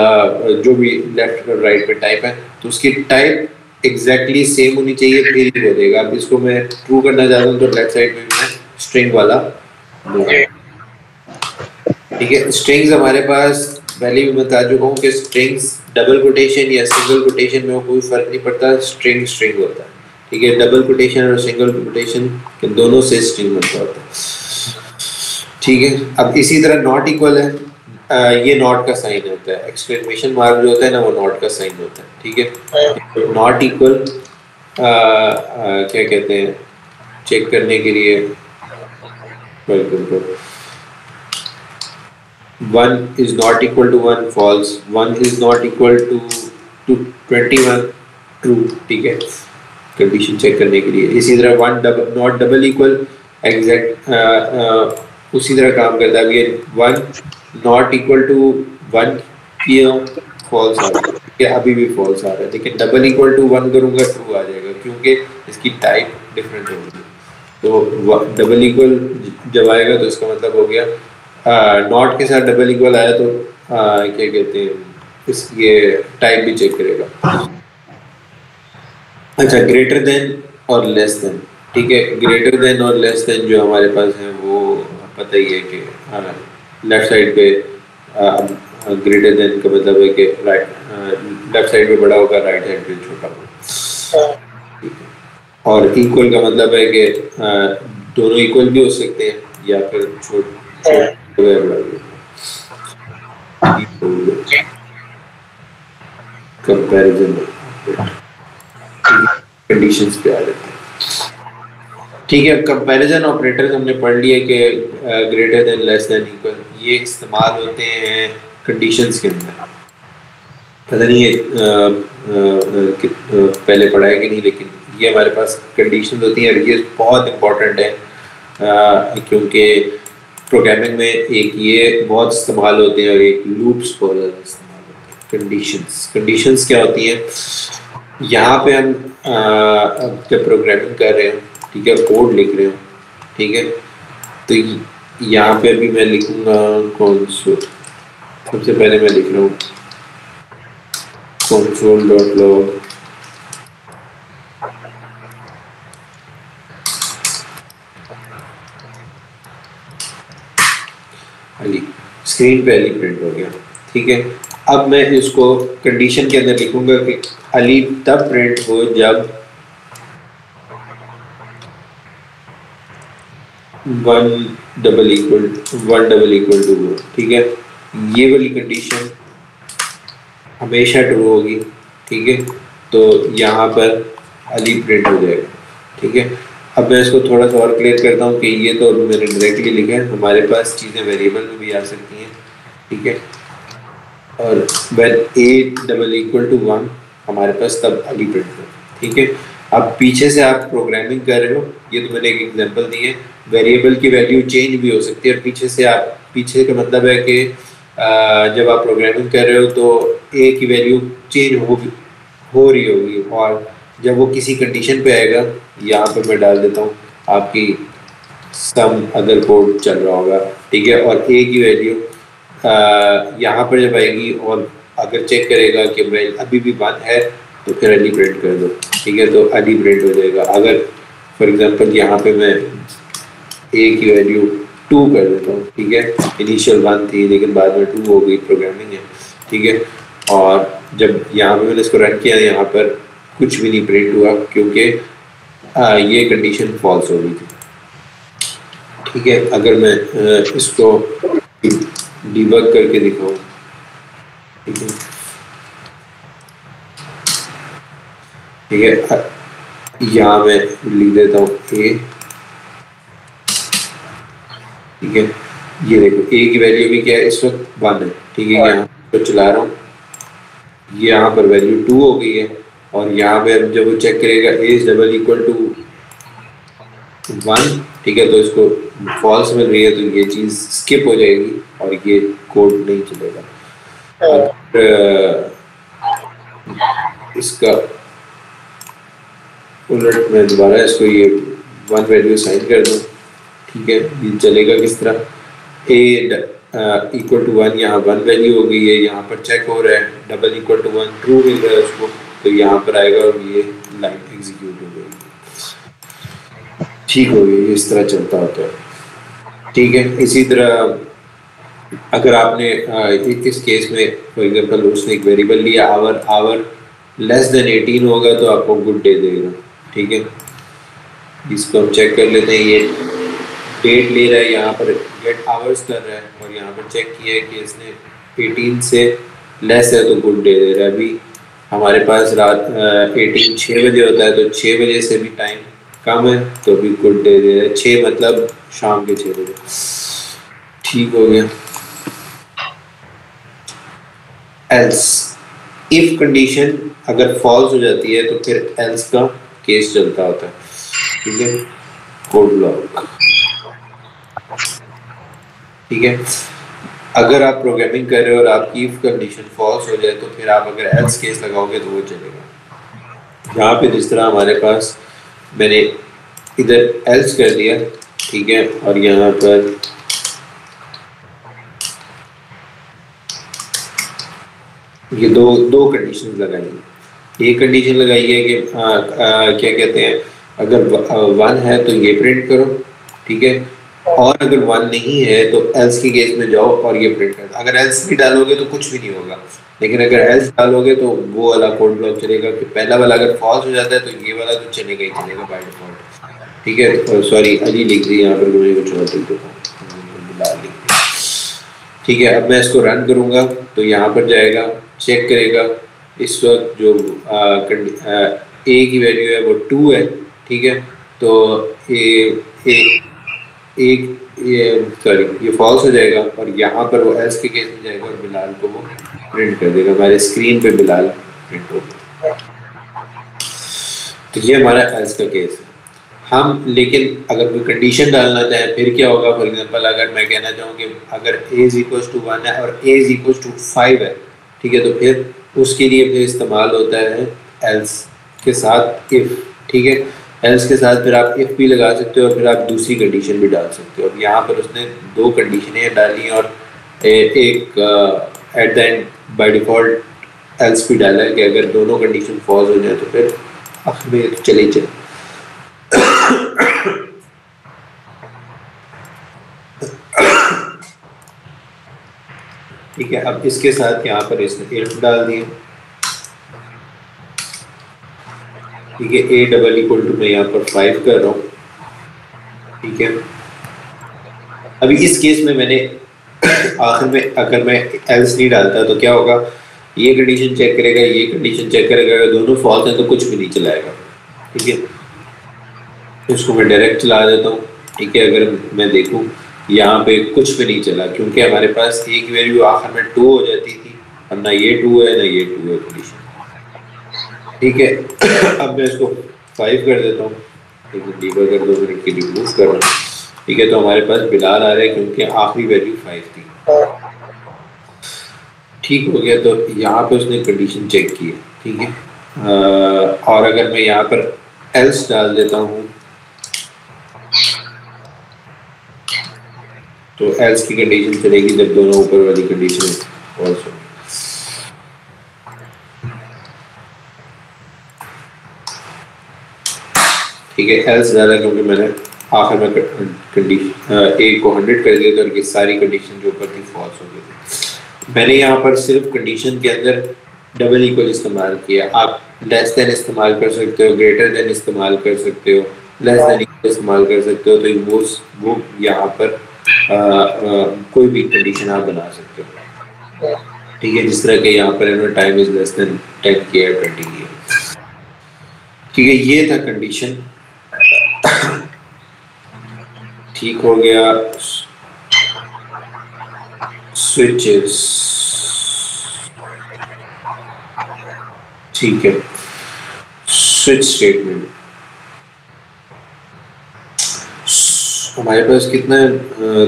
जो भी लेफ्ट और राइट पे टाइप है, तो उसकी टाइप एग्जैक्टली सेम होनी चाहिए, फिर ही वो देगा। अब इसको मैं ट्रू करना चाहता हूँ तो लेफ्ट साइड में मैं स्ट्रिंग वाला दूंगा, ठीक है। स्ट्रिंग्स हमारे पास पहले भी बता चुका हूँ कि स्ट्रिंग्स डबल कोटेशन या सिंगल कोटेशन में कोई फर्क नहीं पड़ता, स्ट्रिंग स्ट्रिंग होता है, ठीक है। डबल कोटेशन और सिंगल कोटेशन के दोनों से स्ट्रिंग बनता होता है, ठीक है। अब इसी तरह नॉट इक्वल है, ये नॉट का साइन होता है, एक्सक्लेमेशन मार्क जो होता है ना, वो नॉट का साइन होता है, ठीक है। नॉट इक्वल क्या कहते हैं, चेक करने के लिए 1 is not equal to 1 false, 1 is not equal to 21 true, ठीक है, कंडीशन चेक करने के लिए। इसी तरह 1 नॉट डबल इक्वल एग्जैक्ट उसी तरह काम करता है। ये 1 नॉट इक्वल टू 1 ये फॉल्स आ रहा है, अभी भी फॉल्स आ रहा है, लेकिन डबल इक्वल टू 1 करूँगा ट्रू आ जाएगा, क्योंकि इसकी टाइप डिफरेंट होगी। तो डबल इक्वल जब आएगा तो इसका मतलब हो गया, नॉट के साथ डबल इक्वल आया तो क्या कहते हैं, इसकी टाइप भी चेक करेगा। अच्छा, ग्रेटर देन और लेस देन, ठीक है। ग्रेटर देन और लेस देन जो हमारे पास है वो पता ही है कि लेफ्ट साइड पे ग्रेटर देन का मतलब है कि लेफ्ट साइड पे बड़ा होगा, राइट साइड पे छोटा होगा, ठीक है। और इक्वल का मतलब है कि दोनों इक्वल भी हो सकते हैं या फिर छोटे कंपैरिजन। कंडीशंस पे आ जाते हैं। ठीक है, कंपैरिजन ऑपरेटर्स हमने पढ़ लिए कि greater than less than equal, ये इस्तेमाल होते हैं कंडीशंस के अंदर। पता नहीं ये पहले पढ़ा है कि नहीं, लेकिन ये हमारे पास कंडीशंस होती हैं और ये बहुत इंपॉर्टेंट है क्योंकि प्रोग्रामिंग में एक ये बहुत इस्तेमाल होते हैं और एक लूप्स बहुत ज़्यादा इस्तेमाल होते हैं। कंडीशंस क्या होती हैं? यहाँ पे हम जब प्रोग्रामिंग कर रहे हो, ठीक है, कोड लिख रहे हो, ठीक है, तो यहाँ पे अभी मैं लिखूँगा कंसोल। सबसे पहले मैं लिख रहा हूँ console.log अली, स्क्रीन पे अली प्रिंट हो गया। ठीक है, अब मैं इसको कंडीशन के अंदर लिखूंगा कि अली तब प्रिंट हो जब 1 डबल इक्वल टू 1। ठीक है, ये वाली कंडीशन हमेशा ट्रू होगी। ठीक है, तो यहाँ पर अली प्रिंट हो जाएगा। ठीक है, अब मैं इसको थोड़ा सा और क्लियर करता हूँ कि ये तो मैंने डायरेक्टली लिखा है, हमारे पास चीज़ें वेरिएबल में भी आ सकती हैं। ठीक है, और when a double equal to 1 हमारे पास तब अली प्रिंट हो। ठीक है, अब पीछे से आप प्रोग्रामिंग कर रहे हो, ये तो मैंने एक एग्जांपल दी है, वेरिएबल की वैल्यू चेंज भी हो सकती है और पीछे का मतलब है कि जब आप प्रोग्रामिंग कर रहे हो तो ए की वैल्यू चेंज हो रही होगी और जब वो किसी कंडीशन पे आएगा, यहाँ पे मैं डाल देता हूँ आपकी सम अदर कोड चल रहा होगा। ठीक है, और ए की वैल्यू यहाँ पर जब आएगी और अगर चेक करेगा कि मैं अभी भी 1 है तो फिर अली प्रिंट कर दो। ठीक है, तो अली प्रिंट हो जाएगा। अगर फॉर एग्जांपल यहाँ पे मैं ए की वैल्यू 2 कर देता हूँ, ठीक है, इनिशियल 1 थी लेकिन बाद में 2 हो गई, प्रोग्रामिंग है। ठीक है, और जब यहाँ पे मैंने इसको रन किया, यहाँ पर कुछ भी नहीं प्रिंट हुआ क्योंकि ये कंडीशन फॉल्स हो गई थी। ठीक है, अगर मैं इसको डिबग करके दिखाऊं, ठीक है, ठीक है, यहाँ मैं लिख देता हूँ ए। ठीक है, ये देखो ए की वैल्यू भी क्या है, इस वक्त 1 है। ठीक है, यहाँ पर चला रहा हूँ, यहाँ पर वैल्यू 2 हो गई है और यहाँ पे जब वो चेक करेगा ए इज डबल इक्वल टू 1, ठीक है, तो इसको फॉल्स मिल रही है तो ये चीज़ स्किप हो जाएगी और ये कोड नहीं चलेगा। इसका उलट मैं दोबारा इसको ये 1 वैल्यू साइन कर दूँ, ठीक है, ये चलेगा किस तरह, ए इक्वल टू 1, यहाँ 1 वैल्यू हो गई है, यहाँ पर चेक हो रहा है डबल इक्वल टू 1 ट्रू मिल रहा है उसको, तो यहाँ पर आएगा और ये लाइन एग्जीक्यूट हो जाएगी। ठीक हो गई, इस तरह चलता होता है। ठीक है, इसी तरह अगर आपने इस केस में फॉर एग्जांपल उसने एक वेरिएबल लिया आवर लेस देन 18 होगा तो आपको गुड डे देगा। ठीक है, इसको हम चेक कर लेते हैं, ये डेट ले रहा है, यहाँ पर गेट आवर्स कर रहा है और यहाँ पर चेक किया है कि इसने 18 से लेस है तो गुड डे दे रहा है। अभी हमारे पास रात 18 6 बजे होता है तो 6 बजे से भी टाइम कम है तो भी गुड डे दे रहा है, 6 मतलब शाम के 6 बजे। ठीक हो गया। एल्स, इफ कंडीशन अगर फॉल्स हो जाती है तो फिर एल्स का केस चलता होता है। ठीक है, कोड ब्लॉक। ठीक है, अगर आप प्रोग्रामिंग कर रहे हो और आपकी इफ कंडीशन फॉल्स हो जाए तो फिर आप अगर एल्स केस लगाओगे तो वो चलेगा। यहाँ पे जिस तरह हमारे पास मैंने इधर एल्स कर दिया, ठीक है, और यहाँ पर ये दो कंडीशन लगाई है। एक कंडीशन लगाई है कि क्या कहते हैं, अगर 1 है तो ये प्रिंट करो, ठीक है, और अगर 1 नहीं है तो एल्स के केस में जाओ और ये प्रिंट करो। अगर एल्स भी डालोगे तो कुछ भी नहीं होगा, लेकिन अगर एल्स डालोगे तो वो वाला कोड ब्लॉक चलेगा कि पहला वाला अगर फॉल्स हो जाता है तो ये वाला तो चलेगा ही चलेगा बाय डिफॉल्ट। ठीक है, सॉरी अली लिख दी यहाँ पर, मुझे कुछ और लिख देता हूँ। ठीक है, अब मैं इसको रन करूँगा तो यहाँ पर जाएगा, चेक करेगा, इस वक्त जो ए की वैल्यू है वो 2 है, ठीक है, तो ये फॉल्स हो जाएगा और यहाँ पर वो एल्स के केस में जाएगा और बिलाल को वो प्रिंट कर देगा, हमारे स्क्रीन पे बिलाल प्रिंट होगा। तो ये हमारा एल्स का केस है। हम लेकिन अगर कोई कंडीशन डालना चाहें फिर क्या होगा, फॉर एग्जांपल अगर मैं कहना चाहूँ कि अगर a = 1 है और a = 5 है, ठीक है, तो फिर उसके लिए फिर इस्तेमाल होता है एल्स के साथ इफ, ठीक है, एल्स के साथ फिर आप इफ भी लगा सकते हो और फिर आप दूसरी कंडीशन भी डाल सकते हो। अब यहाँ पर उसने 2 कंडीशनें डाली और एक at the end by default else भी डाला है कि अगर दोनों कंडीशन फॉल्स हो जाए तो फिर आखिर में चले चले। ठीक है, अब इसके साथ यहाँ पर इसने इफ डाल दिए, ठीक है, a = मैं यहाँ पर 5 कर रहा हूँ, ठीक है। अभी इस केस में मैंने आखिर में अगर मैं एल्स नहीं डालता तो क्या होगा, ये कंडीशन चेक करेगा, ये कंडीशन चेक करेगा, अगर दोनों फॉल्स हैं तो कुछ भी नहीं चलाएगा, ठीक है। इसको मैं डायरेक्ट चला देता हूँ, ठीक है। अगर मैं देखूँ यहाँ पे कुछ भी नहीं चला क्योंकि हमारे पास a की वैल्यू आखिर में 2 हो जाती थी, अब ना ये 2 है ना ये 2 है कंडीशन, ठीक है। अब मैं इसको 5 कर देता हूँ, डिबग कर 2 मिनट के लिए रिमूव कर रहा हूँ, ठीक है। तो हमारे पास बिलाल आ रहा है क्योंकि आखिरी वैल्यू 5 थी, ठीक हो गया। तो यहाँ पे उसने कंडीशन चेक की है, ठीक है। और अगर मैं यहाँ पर एल्स डाल देता हूँ तो एल्स की कंडीशन चलेगी जब दोनों ऊपर वाली कंडीशन फॉल्स होगी। ठीक है, एल्स डाला क्योंकि मैंने आखिर में कंडीशन ए को 100 कर दिया तो सारी कंडीशन जो ऊपर थी फॉल्स हो गई थी। मैंने यहाँ पर सिर्फ कंडीशन के अंदर डबल इक्वल इस्तेमाल किया, आप लेस देन इस्तेमाल कर सकते हो, ग्रेटर देन इस्तेमाल कर सकते हो, लेस देन इक्वल इस्तेमाल कर सकते हो, तो वो यहाँ पर कोई भी कंडीशन आप बना सकते हो, ठीक है। जिस तरह के यहाँ पर टाइम इज लेस देन 10 किया 20 किया, ठीक है। ये था कंडीशन, ठीक हो गया। स्विचेस, ठीक है, स्विच स्टेटमेंट हमारे पास कितना है,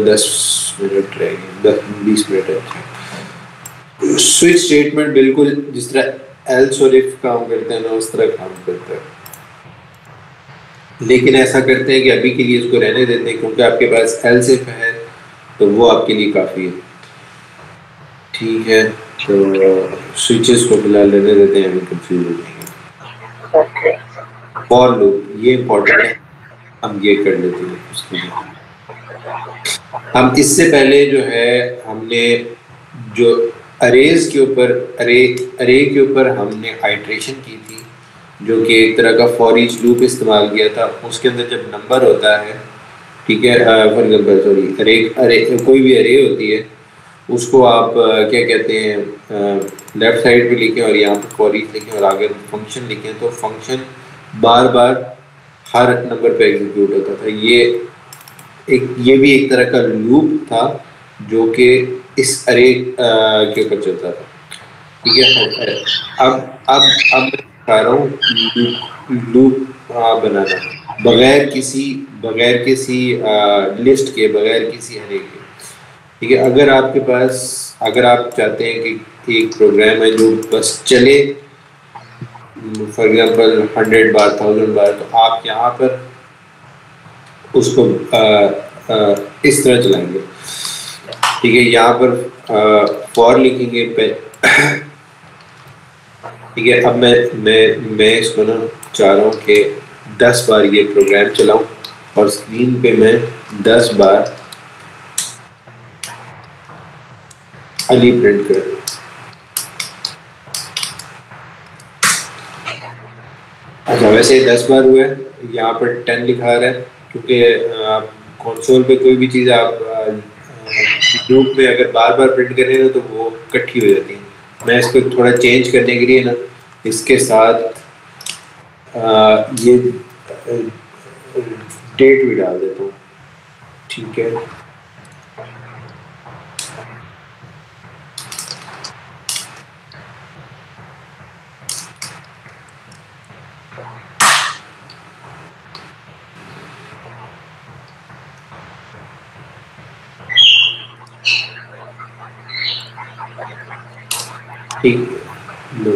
10 मिनट रह गए, 10-20 मिनट है। स्विच स्टेटमेंट बिल्कुल जिस तरह एल्स और इफ काम करते हैं ना उस तरह काम करता है, लेकिन ऐसा करते हैं कि अभी के लिए इसको रहने देते हैं क्योंकि आपके पास एल्स इफ है तो वो आपके लिए काफ़ी है, ठीक है। तो स्विचेस को फिलहाल रहने देते हैं, हमें कंफ्यूज हो जाएंगे। फॉर लूप ये इम्पोर्टेंट है, हम ये कर लेते हैं। उसके लिए हम इससे पहले जो है हमने जो अरेज के ऊपर अरे के ऊपर हमने आइट्रेशन की थी जो कि एक तरह का फॉर ईच लूप इस्तेमाल किया था। उसके अंदर जब नंबर होता है, ठीक है, फॉर एग्जाम्पल सॉरी अरे कोई भी अरे होती है उसको आप क्या कहते हैं, लेफ्ट साइड पे लिखें और यहाँ पे फॉर ईच लिखें और आगे फंक्शन लिखें तो फंक्शन बार बार हर नंबर पे एग्जीक्यूट होता था। ये भी एक तरह का लूप था जो कि इस अरे के ऊपर चलता था, ठीक है। अब मैं बता रहा हूँ लूप बनाना बगैर किसी लिस्ट के, बगैर किसी अरे के, ठीक है। अगर आप चाहते हैं कि एक प्रोग्राम है जो बस चले फॉर एग्जांपल 100 बार 1000 बार, तो आप यहाँ पर उसको इस तरह चलाएंगे, ठीक है। यहाँ पर फॉर लिखेंगे पे, ठीक है। अब मैं इसको ना चाह रहा हूँ कि 10 बार ये प्रोग्राम चलाऊं और स्क्रीन पे मैं 10 बार अली प्रिंट कर। अच्छा, वैसे 10 बार हुआ है, यहाँ पर 10 लिखा रहा है क्योंकि आप कंसोल पे कोई भी चीज़ आप लूप में अगर बार बार प्रिंट करें ना तो वो इकट्ठी हो जाती है। मैं इसको थोड़ा चेंज करने के लिए ना इसके साथ ये डेट भी डाल देता हूँ, ठीक है। ठीक, लो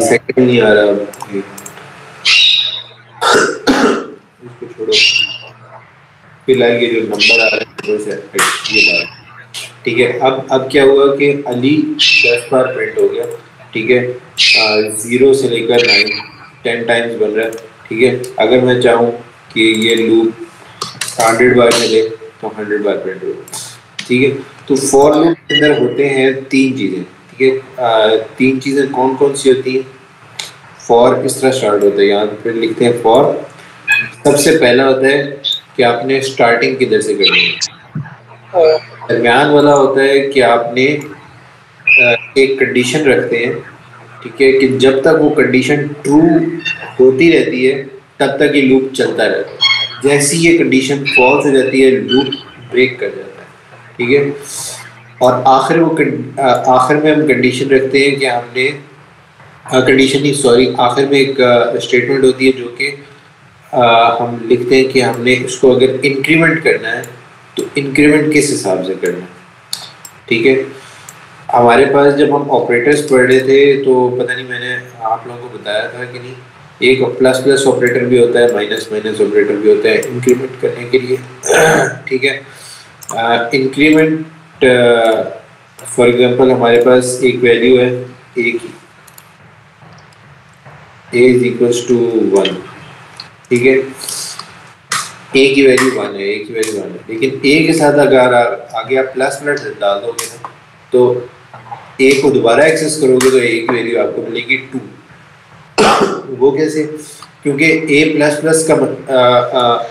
सेकंड नहीं आ रहा, इसको छोड़ो, फिलहाल ये जो नंबर आ रहा है ये ठीक है। अब क्या हुआ कि अली 10 बार प्रिंट हो गया, ठीक है। 0 से लेकर 10 टाइम्स बन रहा है, ठीक है। अगर मैं चाहूँ कि ये लूप 100 बार चले तो 100 बार प्रिंट होगा, ठीक है। तो फॉर लूप के अंदर होते हैं 3 चीज़ें, ठीक है। 3 चीज़ें कौन कौन सी होती हैं? फॉर इस तरह स्टार्ट होता है, यहाँ पे लिखते हैं फॉर। सबसे पहला होता है कि आपने स्टार्टिंग किधर से करनी है। दरम्यान वाला होता है कि आपने एक कंडीशन रखते हैं, ठीक है, कि जब तक वो कंडीशन ट्रू होती रहती है तब तक ये लूप चलता रहता है। जैसी ये कंडीशन फॉल्स हो जाती है लूप ब्रेक कर जाता है, ठीक है। और आखिर में हम कंडीशन रखते हैं कि हमने कंडीशन नहीं, सॉरी, आखिर में एक स्टेटमेंट होती है जो कि हम लिखते हैं कि हमने इसको अगर इंक्रीमेंट करना है तो इंक्रीमेंट किस हिसाब से करना है, ठीक है। हमारे पास जब हम ऑपरेटर्स पढ़ रहे थे तो पता नहीं मैंने आप लोगों को बताया था कि नहीं, एक प्लस प्लस ऑपरेटर भी होता है, माइनस माइनस ऑपरेटर भी होता है इंक्रीमेंट करने के लिए, ठीक है। इंक्रीमेंट फॉर एग्जांपल हमारे पास एक वैल्यू है ए की, a is equals to 1, ठीक है। a की वैल्यू 1 है, a की वैल्यू 1 है, लेकिन a के साथ अगर आगे आप प्लस प्लस डाल दोगे ना तो a को दोबारा एक्सेस करोगे तो a की वैल्यू आपको मिलेगी 2। वो कैसे? क्योंकि a प्लस प्लस का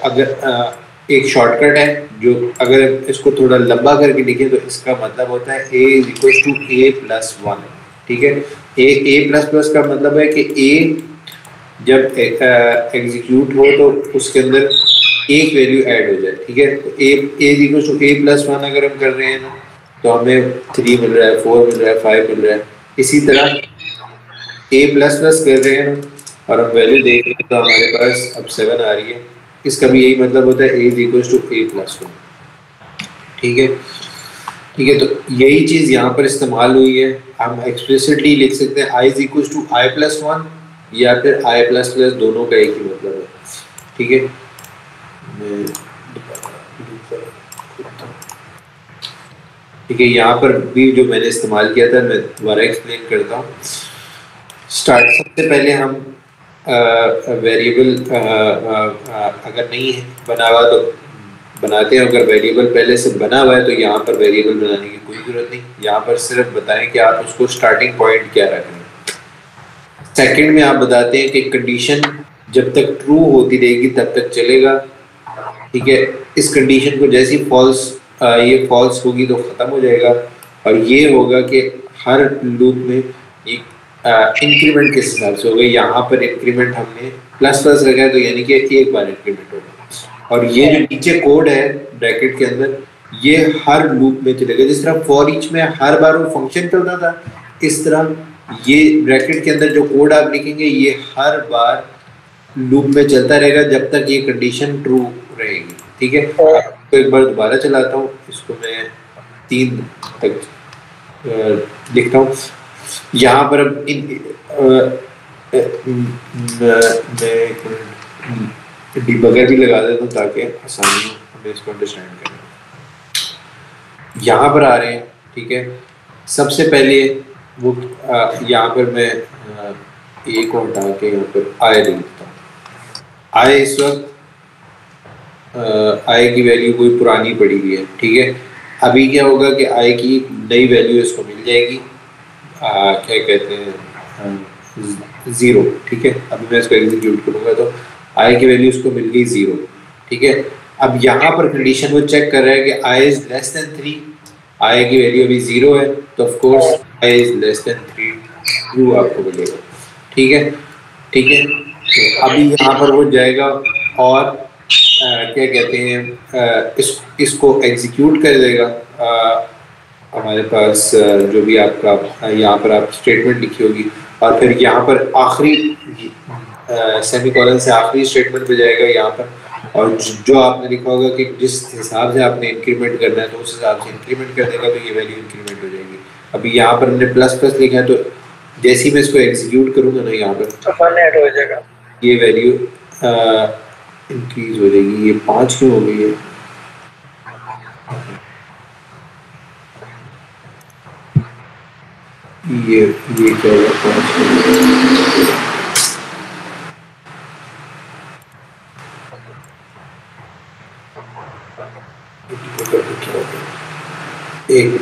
अगर एक शॉर्टकट है जो अगर इसको थोड़ा लंबा करके लिखें तो इसका मतलब होता है a is equals to a plus 1, ठीक है। a प्लस प्लस का मतलब है कि a जब एग्जीक्यूट हो तो उसके अंदर एक वैल्यू ऐड हो जाए, ठीक है। तो a equals to a plus 1 अगर हम कर रहे हैं ना तो हमें 3 मिल रहा है, 4 मिल रहा है, 5 मिल रहा है। इसी तरह a प्लस प्लस कर रहे हैं ना और हम वैल्यू देख रहे हैं तो हमारे पास अब 7 आ रही है। इसका भी यही मतलब होता है a equals to a plus 1, ठीक है, ठीक है। तो यही चीज़ यहाँ पर इस्तेमाल हुई है। हम एक्सप्लिसिटली लिख सकते हैं i equals to i plus 1 या फिर i प्लस प्लस, दोनों का एक ही मतलब है, ठीक है। ठीक है, यहाँ पर भी जो मैंने इस्तेमाल किया था मैं दोबारा एक्सप्लेन करता हूँ। सबसे पहले हम वेरिएबल अगर नहीं है बना हुआ तो बनाते हैं, अगर वेरिएबल पहले से बना हुआ है तो यहाँ पर वेरिएबल बनाने की कोई ज़रूरत नहीं। यहाँ पर सिर्फ बताएं कि आप उसको स्टार्टिंग पॉइंट क्या रखें। सेकंड में आप बताते हैं कि कंडीशन जब तक ट्रू होती रहेगी तब तक चलेगा, ठीक है। इस कंडीशन को जैसी ये फॉल्स होगी तो ख़त्म हो जाएगा। और ये होगा कि हर लूप में एक इंक्रीमेंट किस हिसाब से होगा। यहाँ पर इंक्रीमेंट हमने प्लस प्लस रखा है तो यानी कि एक बार इंक्रीमेंट होगा। और ये जो नीचे कोड है ब्रैकेट के अंदर ये हर लूप में चलेगा। जिस तरह फॉर ईच में हर बार वो फंक्शन चलता था, इस तरह ये ब्रैकेट के अंदर जो कोड आप लिखेंगे ये हर बार लूप में चलता रहेगा जब तक ये कंडीशन ट्रू रहेगी, ठीक है। तो एक बार दोबारा चलाता हूँ, इसको मैं 3 तक लिखता हूँ। यहाँ पर अब मैं डिबगर भी लगा देता हूँ ताकि आसानी हो हमें इसको अंडरस्टैंड करना। यहाँ पर आ रहे हैं, ठीक है। सबसे पहले वो यहाँ पर मैं ए को हटा के यहाँ पर आई लिखता हूँ। आई इस वक्त आई की वैल्यू कोई पुरानी पड़ी हुई है, ठीक है। अभी क्या होगा कि आई की नई वैल्यू इसको मिल जाएगी, क्या कहते हैं 0, ठीक है। अभी मैं इसको एग्जीक्यूट करूँगा तो आई की वैल्यू इसको मिल गई 0, ठीक है। अब यहाँ पर कंडीशन वो चेक कर रहा है कि आई इज लेस देन 3, आई की वैल्यू अभी 0 है तो of course I is less than 3 true आपको मिलेगा, ठीक है, ठीक है। तो अभी यहाँ पर वो जाएगा और क्या कहते हैं इसको एग्जीक्यूट कर देगा। हमारे पास जो भी आपका यहाँ पर आप स्टेटमेंट लिखी होगी और फिर यहाँ पर आखिरी सेमीकोलन से आखिरी स्टेटमेंट पे जाएगा यहाँ पर, और जो आपने लिखा होगा कि जिस हिसाब से आपने इंक्रीमेंट करना है तो उस हिसाब से इंक्रीमेंट कर देगा, तो ये वैल्यू इंक्रीमेंट हो जाएगी। अभी यहाँ पर हमने प्लस प्लस लिखा है, तो जैसे ही मैं इसको एग्जीक्यूट करूँगा ना यहाँ पर तो 1 ऐड हो जाएगा, ये वैल्यू इंक्रीज हो जाएगी। ये 5 क्यों हो गई है? ये क्या होगा 5 एक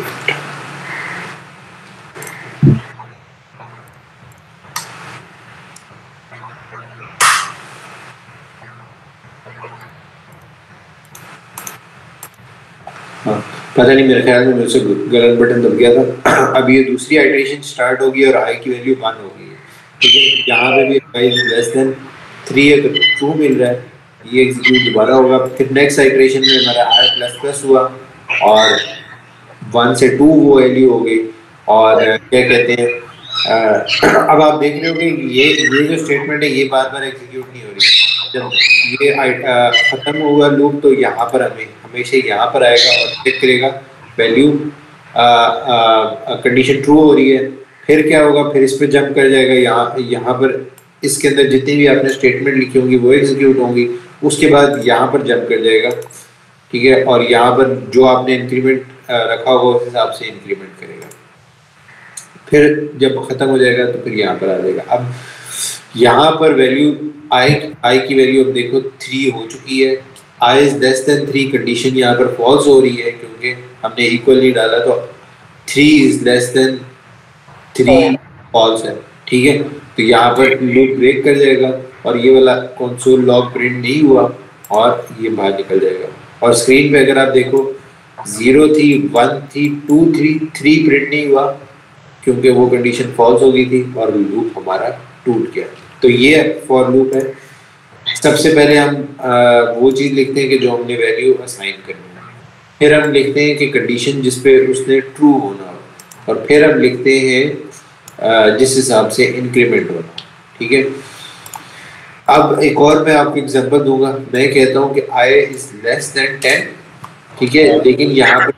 पता नहीं, मेरे ख्याल में मुझसे गलत बटन दब गया था। अब ये दूसरी आइटरेशन स्टार्ट होगी और आई की वैल्यू 1 हो गई है, ठीक है। यहाँ पे भी आई लेस देन 3 है तो ट्रू मिल रहा है, ये एग्जीक्यूट दोबारा होगा। फिर नेक्स्ट आइटरेशन में हमारा आई प्लस प्लस हुआ और 1 से 2 वो वैल्यू हो गई। और क्या कहते हैं अब आप देख रहे हो कि ये जो स्टेटमेंट है ये बार बार एग्जीक्यूट नहीं हो रही। जब ये खत्म होगा लूप तो यहाँ पर हमेशा यहाँ पर आएगा और चेक करेगा वैल्यू कंडीशन ट्रू हो रही है। फिर क्या होगा, फिर इस पर जंप कर जाएगा, यहाँ पर इसके अंदर जितनी भी आपने स्टेटमेंट लिखी होंगी वो एग्जीक्यूट होंगी। उसके बाद यहाँ पर जंप कर जाएगा, ठीक है, और यहाँ पर जो आपने इंक्रीमेंट रखा होगा उस हिसाब से इंक्रीमेंट करेगा। फिर जब खत्म हो जाएगा तो फिर यहाँ पर आ जाएगा। अब यहाँ पर वैल्यू आई की वैल्यू अब देखो 3 हो चुकी है। I is less than 3 condition यहाँ पर फॉल्स हो रही है क्योंकि हमने इक्वल नहीं डाला, तो 3 इज लेस देन 3 फॉल्स है, ठीक है। तो यहाँ पर लूप ब्रेक कर जाएगा और ये वाला कंसोल लॉग प्रिंट नहीं हुआ और ये बाहर निकल जाएगा। और स्क्रीन पे अगर आप देखो 0 थी, 1 थी, 2 थी, 3 प्रिंट नहीं हुआ क्योंकि वो कंडीशन फॉल्स हो गई थी और लूप हमारा टूट गया। तो ये फॉर लूप है। सबसे पहले हम वो चीज़ लिखते हैं कि जो हमने वैल्यू असाइन करनी है, फिर हम लिखते हैं कि कंडीशन जिस पे उसने ट्रू होना हो, और फिर हम लिखते हैं जिस हिसाब से इंक्रीमेंट होना, ठीक है। अब एक और मैं आपको एग्जांपल दूंगा। मैं कहता हूँ कि i इज लेस देन 10, ठीक है, लेकिन यहाँ पर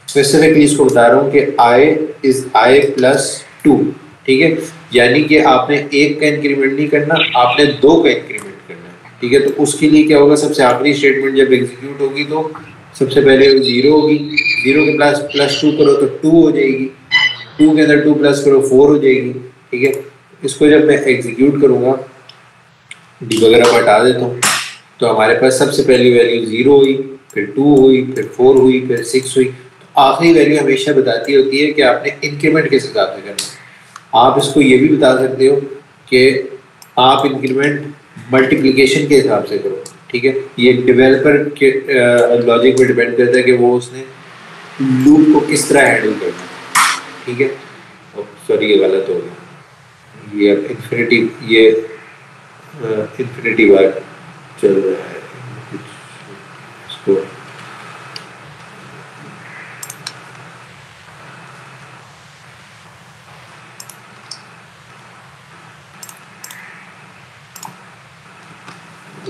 स्पेसिफिकली इसको बता रहा हूँ कि i इज i प्लस 2, ठीक है। यानी कि आपने 1 का इंक्रीमेंट नहीं करना, आपने 2 का इंक्रीमेंट करना है, ठीक है। तो उसके लिए क्या होगा, सबसे आखिरी स्टेटमेंट जब एग्जीक्यूट होगी तो सबसे पहले 0 होगी, 0 के प्लस 2 करो तो 2 हो जाएगी, 2 के अंदर 2 प्लस करो 4 हो जाएगी, ठीक है। इसको जब मैं एग्जीक्यूट करूँगा, डिबगर आप हटा देता हूँ, तो हमारे पास सबसे पहली वैल्यू 0 हुई, फिर 2 हुई, फिर 4 हुई, फिर 6 हुई। तो आखिरी वैल्यू हमेशा बताती होती है कि आपने इंक्रीमेंट किस हिसाब से करना है। आप इसको ये भी बता सकते हो कि आप इंक्रीमेंट मल्टीप्लिकेशन के हिसाब से करो, ठीक है। ये डेवलपर के लॉजिक पे डिपेंड करता है कि वो उसने लूप को किस तरह हैंडल करना है, ठीक है। सॉरी ये गलत हो गया, ये इन्फिनिटी बार चल रहा है इसको।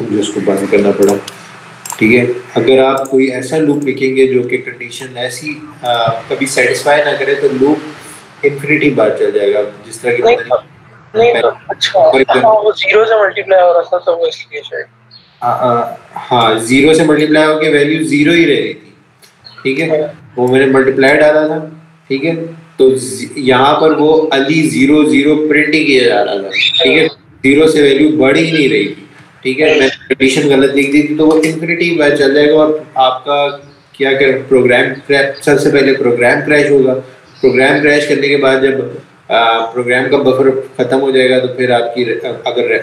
मुझे उसको बंद करना पड़ा, ठीक है। अगर आप कोई ऐसा लूप लिखेंगे जो कि कंडीशन ऐसी कभी सेटिस्फाई ना करे तो लूप इन्फिनिटी बार चल जाएगा, जिस तरह की नहीं तो अच्छा वो 0 से मल्टीप्लाई हो रहा था तो वो इसलिए शायद हाँ 0 से मल्टीप्लाई होके वैल्यू 0 ही रह रही थी, ठीक है। वो मैंने मल्टीप्लाई डाला था, ठीक है। तो यहाँ पर वो अली 0 0 प्रिंट ही किया जा रहा था, ठीक है। 0 से वैल्यू बढ़ ही नहीं रही थी, ठीक है। मैं कंडीशन गलत लिख दी थी तो वो इन्फिनिटी बार चल जाएगा और आपका क्या कर प्रोग्राम सबसे पहले प्रोग्राम क्रैश होगा। प्रोग्राम क्रैश करने के बाद जब प्रोग्राम का बफर ख़त्म हो जाएगा तो फिर आपकी अगर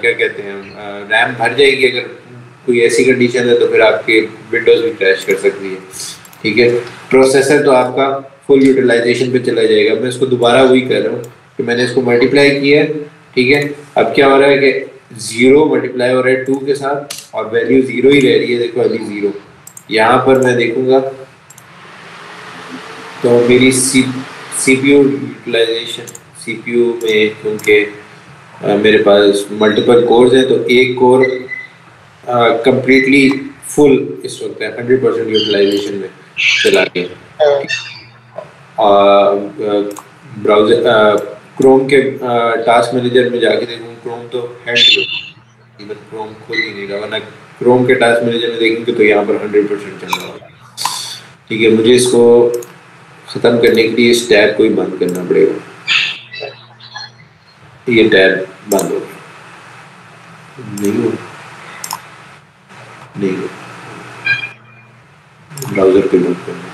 क्या कहते हैं रैम भर जाएगी, अगर कोई ऐसी कंडीशन है तो फिर आपके विंडोज़ भी क्रैश कर सकती है, ठीक है। प्रोसेसर तो आपका फुल यूटिलाइजेशन पे चला जाएगा। मैं इसको दोबारा वही कर रहा हूँ कि मैंने इसको मल्टीप्लाई किया है, ठीक है। अब क्या हो रहा है कि 0 मल्टीप्लाई हो रहा है 2 के साथ और वैल्यू 0 ही रह रही है, देखो अभी 0। यहाँ पर मैं देखूंगा तो मेरी CPU यूटिलाइजेशन, CPU में क्योंकि मेरे पास मल्टीपल कोर्स हैं तो एक कोर कंप्लीटली फुल इस वक्त है, 100% यूटिलाइजेशन में चला गया। ब्राउज़र क्रोम के टास्क मैनेजर में जाके देखूँ, क्रोम तो हेड इवन क्रोम खुल ही नहीं रहा, वरना क्रोम के टास्क मैनेजर में देखेंगे तो यहाँ पर 100% चल रहा है। ठीक है, मुझे इसको ख़त्म करने के लिए इस टैब को ही बंद करना पड़ेगा। ये टैब बंद हो गया, नहीं हो ब्राउज़र पे बंद करना।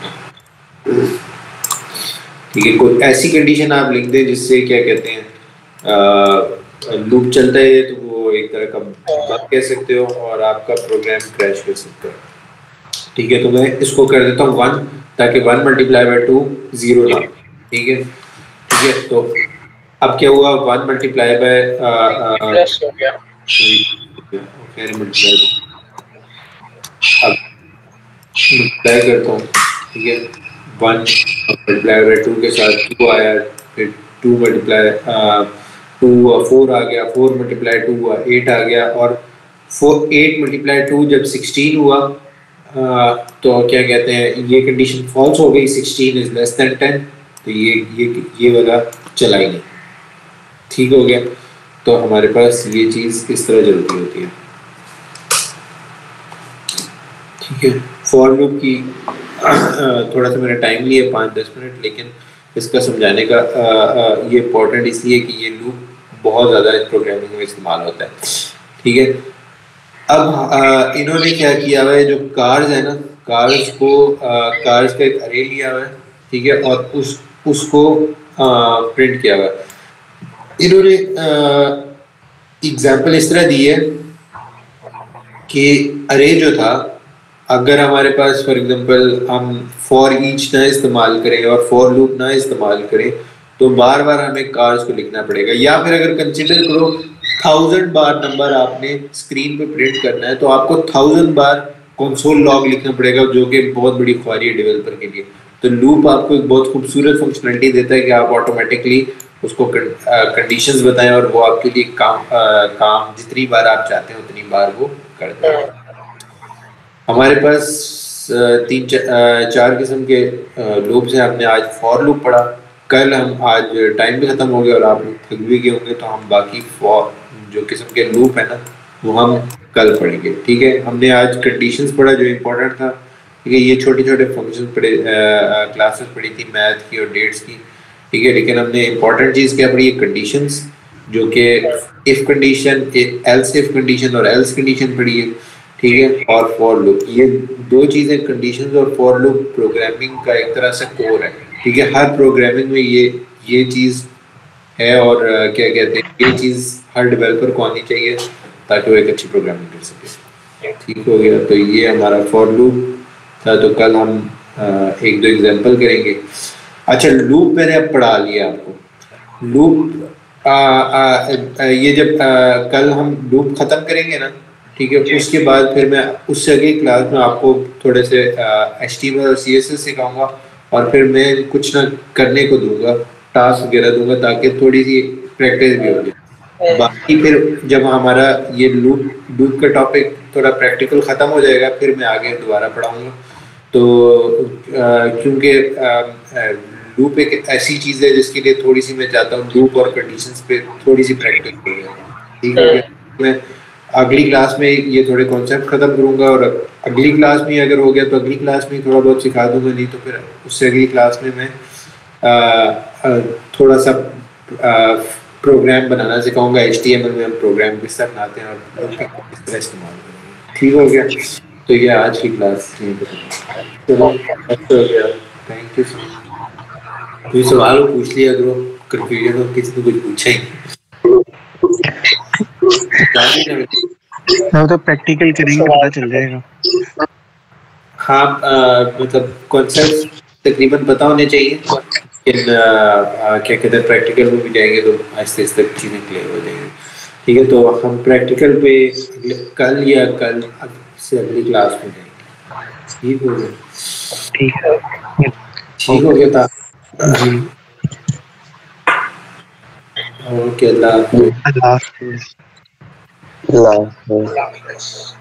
ठीक है, कोई ऐसी कंडीशन आप लिख दें जिससे क्या कहते हैं लूप चलता है तो वो एक तरह का बग कह सकते हो और आपका प्रोग्राम क्रैश कर सकता है। ठीक है, तो मैं इसको कर देता हूँ 1 ताकि 1 मल्टीप्लाई बाय 2 0 ना। ठीक है, तो अब क्या हुआ, 1 मल्टीप्लाई बाय प्लस हो गया, अब मल्टीप्लाई करता हूँ। ठीक है, 1 मल्टीप्लाई बाय 2 के साथ 2 आया, फिर 2 मल्टीप्लाई 2 4 आ गया, 4 मल्टीप्लाई 2 हुआ 8 आ गया, और 8 मल्टीप्लाई 2 जब 16 हुआ तो क्या कहते हैं ये कंडीशन फॉल्स हो गई, 16 इज लेस देन 10, तो ये वाला चला ही नहीं। ठीक हो गया, तो हमारे पास ये चीज़ इस तरह चलती होती है। ठीक है, फॉर लूप की थोड़ा सा मेरा टाइम लिया 5-10 मिनट, लेकिन इसका समझाने का ये इम्पोर्टेंट इसलिए कि ये लूप बहुत ज़्यादा इस प्रोग्रामिंग में इस्तेमाल होता है। ठीक है, अब इन्होंने क्या किया हुआ है, जो कार्स है ना, कार्स का एक अरे लिया हुआ है। ठीक है, और उसको प्रिंट किया हुआ है। इन्होंने एग्जाम्पल इस तरह दी है कि अरे जो था, अगर हमारे पास फॉर एग्जांपल हम फॉर ईच ना इस्तेमाल करें और फॉर लूप ना इस्तेमाल करें तो बार बार हमें कार्स को लिखना पड़ेगा, या फिर अगर कंसिडर करो 1000 बार नंबर आपने स्क्रीन पे प्रिंट करना है तो आपको 1000 बार कंसोल लॉग लिखना पड़ेगा, जो कि बहुत बड़ी ख्वारी है डेवलपर के लिए। तो लूप आपको एक बहुत खूबसूरत फंक्शनलिटी देता है कि आप ऑटोमेटिकली उसको कंडीशंस बताएं और वो आपके लिए काम जितनी बार आप चाहते हैं उतनी बार वो कर दें। हमारे पास 3-4 किस्म के लूप्स हैं। आपने आज फॉर लूप पढ़ा, कल हम आज टाइम भी ख़त्म हो गया और आप लोग थक भी गए होंगे, तो हम बाकी फॉर जो किस्म के लूप है ना वो हम कल पढ़ेंगे। ठीक है, हमने आज कंडीशंस पढ़ा जो इम्पोर्टेंट था। ठीक है, ये छोटे छोटे फंक्शन पढ़े, क्लासेस पढ़ी थी मैथ की और डेट्स की। ठीक है, लेकिन हमने इम्पोर्टेंट चीज़ क्या पढ़ी है, कंडीशंस, जो कि if condition, else if condition और एल्स कंडीशन पढ़ी है। ठीक है, और फॉर लूप, ये दो चीज़ें, कंडीशंस और फॉर लूप प्रोग्रामिंग का एक तरह से कोर है। ठीक है, हर प्रोग्रामिंग में ये चीज़ है, और क्या कहते हैं, ये चीज़ हर डेवलपर को आनी चाहिए ताकि वो एक अच्छी प्रोग्रामिंग कर सके। ठीक हो गया, तो ये हमारा फॉर लूप था। तो कल हम 1-2 एग्जांपल करेंगे। अच्छा, लूप मैंने अब पढ़ा लिया आपको। लूप ये जब कल हम लूप ख़त्म करेंगे ना, ठीक है, उसके बाद फिर मैं उससे अगली क्लास में आपको थोड़े से HTML और CSS सिखाऊंगा, और फिर मैं कुछ ना करने को दूंगा, टास्क वगैरह दूंगा ताकि थोड़ी सी प्रैक्टिस भी हो जाए। बाकी फिर जब हमारा ये लूप का टॉपिक थोड़ा प्रैक्टिकल ख़त्म हो जाएगा फिर मैं आगे दोबारा पढ़ाऊँगा। तो क्योंकि लूप एक ऐसी चीज़ है जिसके लिए थोड़ी सी मैं चाहता हूँ लूप और कंडीशंस पे थोड़ी सी प्रैक्टिस हो जाए। ठीक है, मैं अगली क्लास में ये थोड़े कॉन्सेप्ट ख़त्म करूँगा, और अगली क्लास में अगर हो गया तो अगली क्लास में थोड़ा बहुत सिखा दूँगा, नहीं तो फिर उससे अगली क्लास में मैं थोड़ा सा प्रोग्राम बनाना सिखाऊंगा। HTML में हम प्रोग्राम किस तरह बनाते हैं और किस तरह इस्तेमाल करेंगे। ठीक हो गया, तो ये आज की क्लास। चलो, अच्छा हो गया, थैंक यू सो मच। कोई सवाल पूछ लिया करो, कन्फ्यूजन हो किसी ने कुछ पूछा ही तो प्रैक्टिकल करेंगे पता चल जाएगा। हाँ, मतलब कॉन्सेप्ट तकरीबन पता होने चाहिए, लेकिन क्या कहते हैं प्रैक्टिकल में भी जाएंगे तो आहिस्ते आहिस्ते चीज़ें क्लियर हो जाएंगी। ठीक है, तो हम प्रैक्टिकल पे कल या कल से अगली क्लास में जाएंगे। ठीक हो गया? ठीक है। ठीक हो गया था। जी ओके, अल्लाह हाफिज़। अल्लाह हाफिज़। अल्लाह हाफ़िज़। अल्लाह हाफ़िज़।